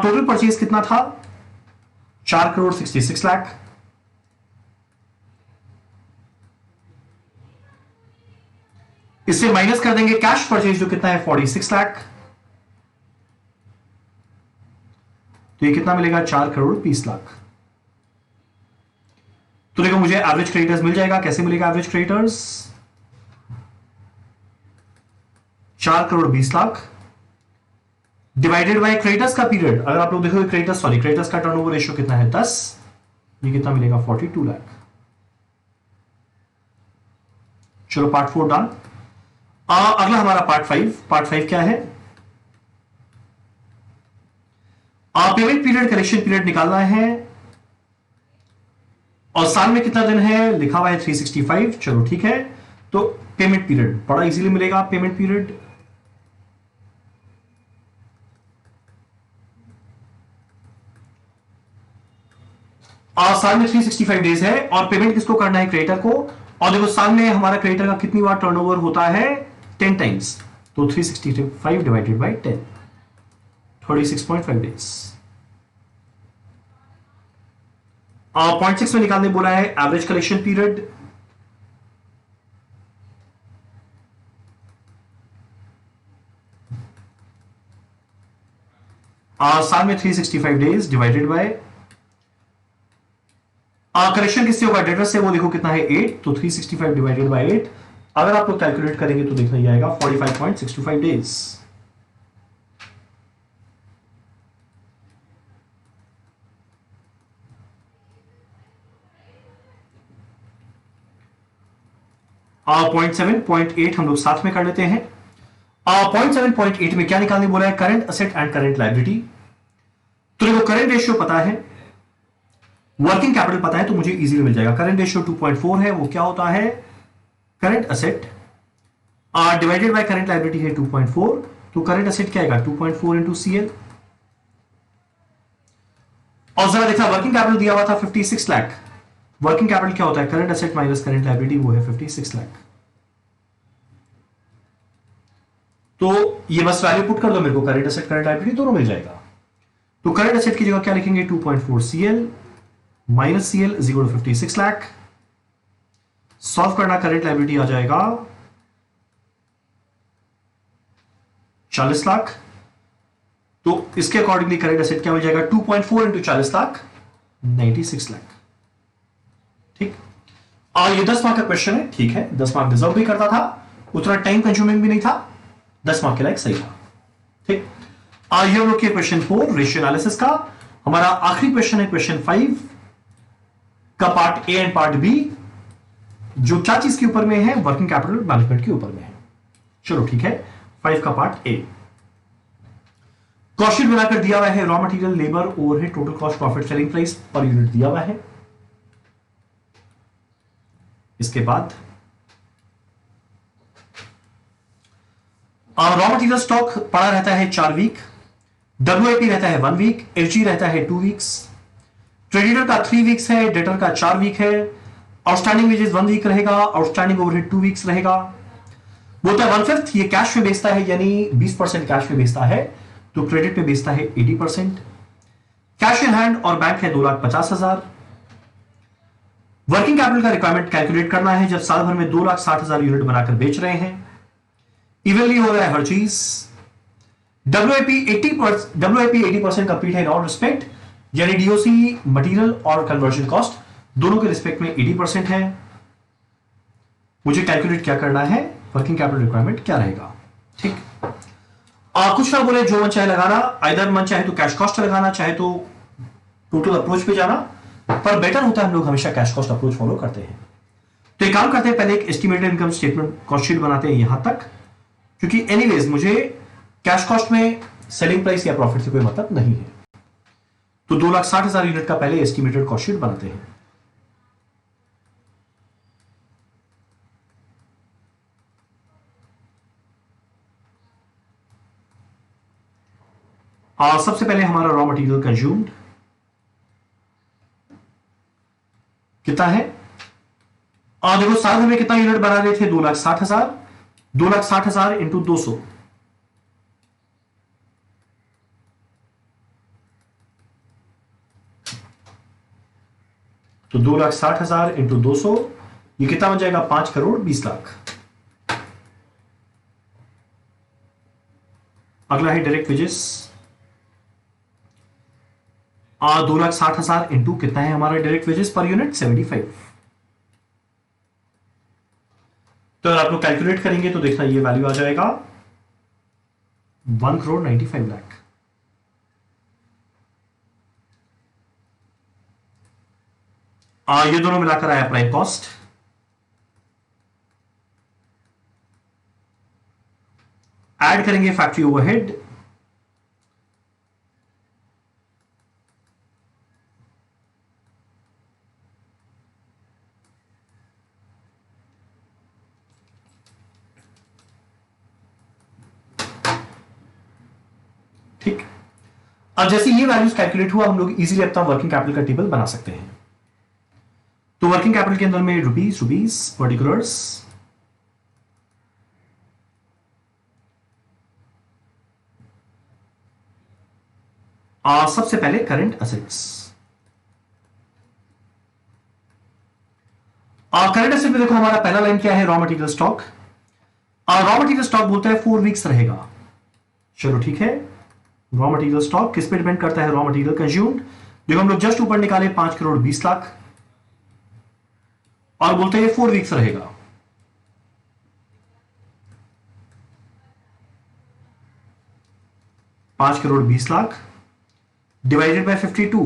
टोटल परचेज कितना था, 4,66,00,000। इससे माइनस कर देंगे कैश परचेज जो कितना है 46 लाख, तो ये कितना मिलेगा 4,20,00,000। तो देखो मुझे एवरेज क्रेडिटर्स मिल जाएगा। कैसे मिलेगा average creditors, 4,20,00,000 divided by creditors का पीरियड। अगर आप लोग देखोगे क्रेडिटर्स का टर्नओवर रेशियो कितना है 10, ये कितना मिलेगा 42 लाख। चलो पार्ट 4 डन। अगला हमारा पार्ट 5। पार्ट 5 क्या है, पेमेंट पीरियड कलेक्शन पीरियड निकालना है, और साल में कितना दिन है लिखा हुआ है 365। चलो ठीक है, तो पेमेंट पीरियड बड़ा इजीली मिलेगा। पेमेंट पीरियड साल में 365 डेज है, और पेमेंट किसको करना है, क्रेडिटर को। और देखो साल में हमारा क्रेडिटर का कितनी बार टर्नओवर होता है, 10 टाइम्स, तो 365 डिवाइडेड बाय 10, 36.5 डेज। पॉइंट 6 में निकालने बोला है एवरेज कलेक्शन पीरियड। साल में 365 डेज डिवाइडेड बाय कलेक्शन किससे होगा, डेटर से, वो देखो कितना है 8, तो 365 डिवाइडेड बाय 8। अगर आप लोग कैलकुलेट करेंगे तो देखना ही आएगा 45.625 डेज। पॉइंट 7, पॉइंट 8 हम लोग साथ में कर लेते हैं। पॉइंट 7, पॉइंट 8 में क्या निकालने बोला है, current asset and current liability. तो देखो करंट रेशियो पता है, वर्किंग कैपिटल पता है, तो मुझे इजीली मिल जाएगा। करंट रेशियो 2.4 है, वो क्या होता है, current asset divided by current liability है 2.4, तो करंट असेट क्या आएगा 2.4 इंटू सीएल। और जरा देखना वर्किंग कैपिटल दिया हुआ था 56 लाख। वर्किंग कैपिटल क्या होता है, current asset minus current liability, वो है 56 लाख। तो ये बस वैल्यू पुट कर दो मेरे को, करंट असेट करंट लायबिलिटी दोनों मिल जाएगा। तो करंट असेट की जगह क्या लिखेंगे, 2.4 CL minus CL is equal to 56 lakh. Solve करना, करंट लायबिलिटी आ जाएगा 40 लाख। तो इसके अकॉर्डिंगली करंट एसेट क्या हो जाएगा, 2.4 इंटू 40 लाख 96 लाख। ठीक, और ये 10 मार्क का क्वेश्चन है, ठीक है, 10 मार्क डिजर्व भी करता था, उतना टाइम कंज्यूमिंग भी नहीं था, 10 मार्क के लायक सही था। ठीक, ये हम लोग के क्वेश्चन 4 रेशियो एनालिसिस का। हमारा आखिरी क्वेश्चन है क्वेश्चन 5 का part A and part B, जो क्या चीज के ऊपर में है, वर्किंग कैपिटल मैनेजमेंट के ऊपर में है। चलो ठीक है, 5 का पार्ट ए। कॉस्ट शीट बनाकर दिया हुआ है, raw material, labour, overhead, total cost, profit, selling price per unit दिया हुआ है। इसके बाद रॉ मटेरियल स्टॉक पड़ा रहता है 4 वीक, डब्ल्यूआईपी रहता है 1 वीक, एचजी रहता है 2 वीक्स, क्रेडिटर का 3 वीक्स है, डेटर का 4 वीक है, आउटस्टैंडिंग वेजेस 1 वीक रहेगा, आउटस्टैंडिंग ओवरहेड 2 वीक्स रहेगा। बोलता है 1/5 ये कैश में बेचता है, यानी 20% कैश में बेचता है, तो क्रेडिट पे बेचता है 80%। कैश इन हैंड और बैंक है 2,50,000। वर्किंग कैपिटल का रिक्वायरमेंट कैलकुलेट करना है, जब साल भर में 2,60,000 यूनिट बनाकर बेच रहे हैं, इवनली हो रहा है हर चीज। डब्ल्यूआईपी 80% कंप्लीट है इन ऑल रिस्पेक्ट, यानी डीओसी, मटेरियल और कन्वर्जन कॉस्ट दोनों के रिस्पेक्ट में 80% है। मुझे कैलकुलेट क्या करना है, वर्किंग कैपिटल रिक्वायरमेंट क्या रहेगा। ठीक, कुछ ना बोले, जो मन चाहे लगाना, आइदर मन चाहे तो कैश कॉस्ट लगाना, चाहे तो टोटल अप्रोच पे जाना, पर बेटर होता है हम लोग हमेशा कैश कॉस्ट अप्रोच फॉलो करते हैं। तो एक काम करते हैं, पहले एक estimated income statement cost sheet बनाते हैं यहां तक, क्योंकि एनीवेज मुझे कैश कॉस्ट में सेलिंग प्राइस या प्रॉफिट से कोई मतलब नहीं है। तो 2,60,000 यूनिट का पहले एस्टिमेटेड कॉस्ट शीट बनाते हैं। सबसे पहले हमारा रॉ मटेरियल कंज्यूम्ड कितना है? देखो साल में कितना यूनिट बना रहे थे? 2,60,000। 2,60,000 इंटू 200, तो 2,60,000 इंटू 200, ये कितना बन जाएगा? 5,20,00,000। अगला है डायरेक्ट वेजेस। 2,60,000 इंटू कितना है हमारा डायरेक्ट वेजेस पर यूनिट? 75। तो अगर आप लोग कैलकुलेट करेंगे तो देखना ये वैल्यू आ जाएगा 1,95,00,000। ये दोनों मिलाकर आया प्राइम कॉस्ट। ऐड करेंगे फैक्ट्री ओवरहेड, ठीक। अब जैसे ये वैल्यूज कैलकुलेट हुआ, हम लोग इजीली अपना वर्किंग कैपिटल का टेबल बना सकते हैं। तो वर्किंग कैपिटल के अंदर में रुपीज पर्टिकुलर्स, सबसे पहले करंट असेट्स। करंट असेट में देखो हमारा पहला लाइन क्या है? Raw material stock. Raw material stock बोलता है 4 वीक्स रहेगा। चलो ठीक है, रॉ मटेरियल स्टॉक किस पे डिपेंड करता है? Raw material consumed. देखो हम लोग जस्ट ऊपर निकाले 5,20,00,000 और बोलते हैं 4 वीक्स रहेगा। ₹5,20,00,000 डिवाइडेड बाय 52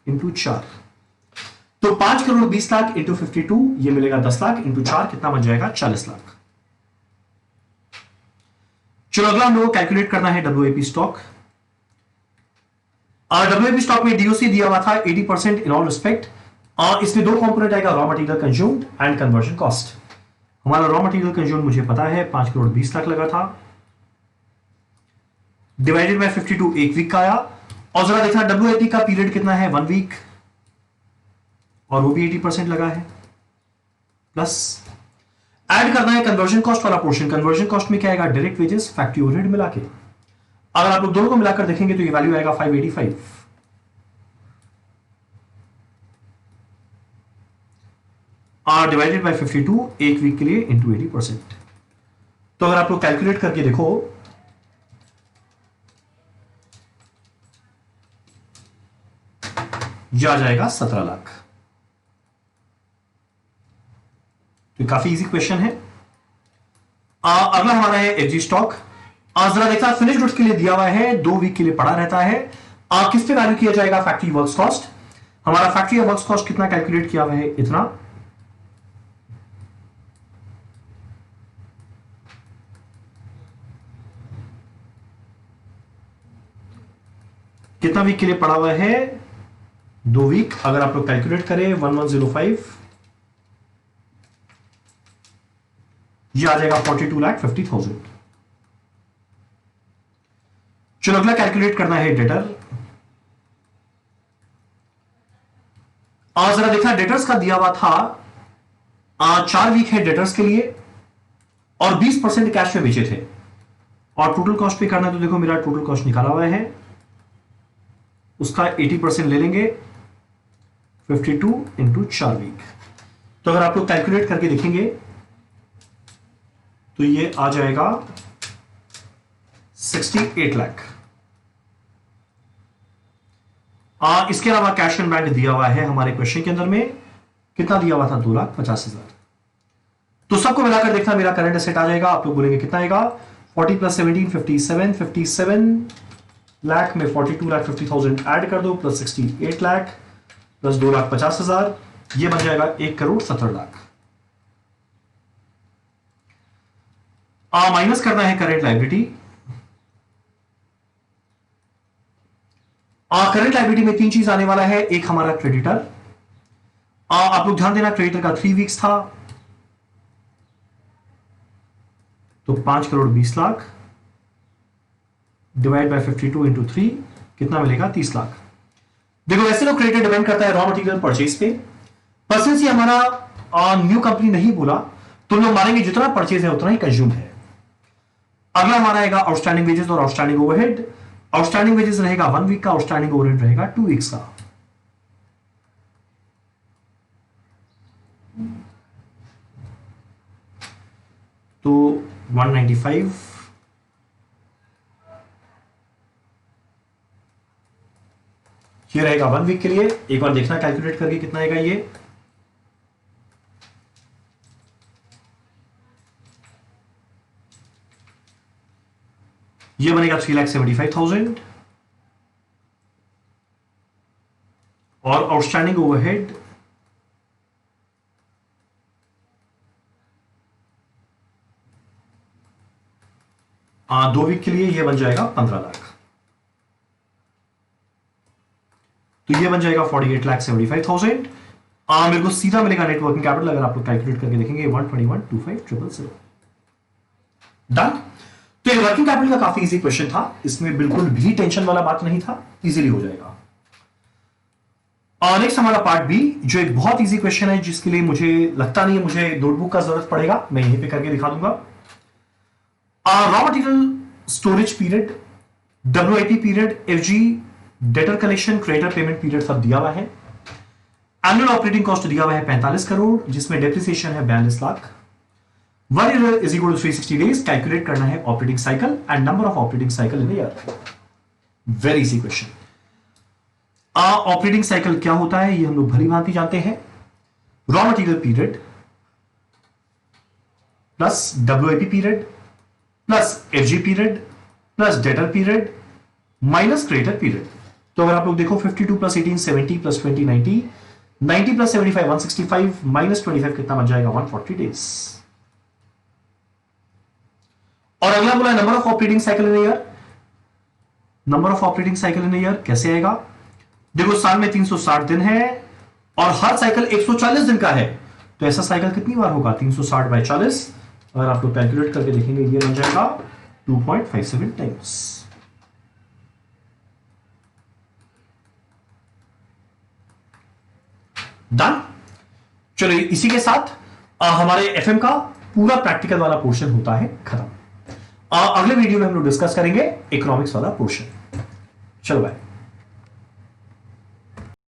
इंटू 4, तो 5,20,00,000 इंटू 52, ये मिलेगा 10,00,000 इंटू 4, कितना बन जाएगा? 40,00,000। चलो अगला हम लोग कैलकुलेट करना है डब्ल्यूआईपी स्टॉक। डब्ल्यूआईपी स्टॉक में डीओसी दिया हुआ था 80% इन ऑल रिस्पेक्ट। इसमें दो कंपोनेंट आएगा, raw material consumed and conversion cost. हमारा रॉ मटेरियल कंज्यूम्ड मुझे पता है 5,20,00,000 लगा था, डिवाइडेड बाय 52 एक वीक का आया। और जरा देखना डब्ल्यूआईपी का पीरियड कितना है? 1 वीक, और वो भी 80% लगा है। प्लस ऐड करना है कन्वर्जन कॉस्ट वाला पोर्शन। कन्वर्जन कॉस्ट में क्या आएगा? डायरेक्ट वेजेस फैक्ट्री ओवरहेड मिला के। अगर आप लोग दोनों को मिलाकर देखेंगे तो ये वैल्यू आएगा 585। डिवाइडेड बाय 52 एक वीक के लिए इंटू 80%। तो अगर आप लोग कैलकुलेट करके देखो, यह आ जाएगा 17,00,000। तो काफी इजी क्वेश्चन है। अगला हमारा है एफजी स्टॉक। जरा देखना फिनिश गुड्स के लिए दिया हुआ है 2 वीक के लिए पड़ा रहता है। किस पे वैल्यू किया जाएगा? Factory works cost. हमारा फैक्ट्री वर्क्स कॉस्ट कितना कैलकुलेट किया हुआ है? इतना। कितना वीक के लिए पड़ा हुआ है? 2 वीक। अगर आप लोग कैलकुलेट करें 1105, ये आ जाएगा 42,50,000। चलो अगला कैलकुलेट करना है डेटर। जरा देखना डेटर्स का दिया हुआ था 4 वीक है डेटर्स के लिए, और 20% कैश में बेचे थे। और टोटल कॉस्ट पे करना है, तो देखो मेरा टोटल कॉस्ट निकाला हुआ है, उसका 80% ले लेंगे 52 इंटू 4 वीक। तो अगर आप लोग कैलकुलेट करके देखेंगे तो ये आ जाएगा 68 लाख। इसके अलावा कैश एंड बैंक दिया हुआ है हमारे क्वेश्चन के अंदर में, कितना दिया हुआ था? 2,50,000। तो सबको मिलाकर देखना मेरा करंट एसेट आ जाएगा। आप लोग बोलेंगे कितना आएगा? 40 प्लस 17 57 लाख में 42,50,000 ऐड कर दो, प्लस 68 लाख प्लस 2,50,000, ये बन जाएगा 1,70,00,000। माइनस करना है करेंट लायबिलिटी। करंट लायबिलिटी में 3 चीज आने वाला है। एक हमारा क्रेडिटर, आप लोग ध्यान देना क्रेडिटर का 3 वीक्स था, तो 5,20,00,000 डिवाइड बाय 52 इंटू 3, कितना मिलेगा 30 लाख। देखो वैसे तो क्रेडिट डिपेंड करता है रॉ मटेरियल परचेज पे, पर सिंस ये हमारा न्यू कंपनी नहीं बोला तो लोग मानेंगे जितना परचेज है उतना ही कंज्यूम है। अगला हमारा आएगा आउटस्टैंडिंग वेजेस और आउटस्टैंडिंग ओवरहेड। आउटस्टैंडिंग वेजेस रहेगा 1 वीक का, आउटस्टैंडिंग ओवरहेड रहेगा 2 वीक्स का। तो 195 ये रहेगा 1 वीक के लिए। एक बार देखना कैलकुलेट करके कितना आएगा ये बनेगा 3,75,000 और आउटस्टैंडिंग ओवरहेड दो वीक के लिए ये बन जाएगा 15 लाख। तो ये बन जाएगा 48,75,000। मेरे को सीधा मिलेगा नेटवर्किंग कैपिटल, अगर आप लोग कैलकुलेट करके देखेंगे 121,25,000। डन। तो ये वर्किंग कैपिटल का काफी इजी क्वेश्चन था, इसमें बिल्कुल भी टेंशन वाला बात नहीं था, इजीली हो जाएगा। नेक्स्ट हमारा पार्ट बी, जो एक बहुत इजी क्वेश्चन है, जिसके लिए मुझे लगता नहीं है मुझे नोटबुक का जरूरत पड़ेगा, मैं यहीं पे करके दिखा दूंगा। Raw material storage period, WIP period, FG debtor collection, creditor payment period सब दिया हुआ है। एनुअल ऑपरेटिंग कॉस्ट दिया हुआ है 45 करोड़, जिसमें डेप्रिसिएशन है 42 lakh. 1 year is equal to 360 days। Calculate करना है operating cycle and number of operating cycle in year. Very easy question. Operating cycle क्या होता है ये हम लोग भली भांति जानते हैं। Raw material period plus WIP period plus FG period plus debtor period minus creditor period. तो अगर आप लोग देखो 52 प्लस 18 70 प्लस 20 90, 90 प्लस 75 165 माइनस 25 कितना बन जाएगा 140 डेज। और अगला बोला number of operating cycle in year. Number of operating cycle in year कैसे आएगा? देखो साल में 360 दिन है और हर साइकिल 140 दिन का है, तो ऐसा साइकिल कितनी बार होगा 360 बाय 40। अगर आप लोग कैलकुलेट करके देखेंगे ये बन जाएगा 2.57 टाइम्स। डन। चलो इसी के साथ हमारे एफएम का पूरा प्रैक्टिकल वाला पोर्शन होता है खत्म। अगले वीडियो में हम लोग डिस्कस करेंगे इकोनॉमिक्स वाला पोर्शन। चलो बाय।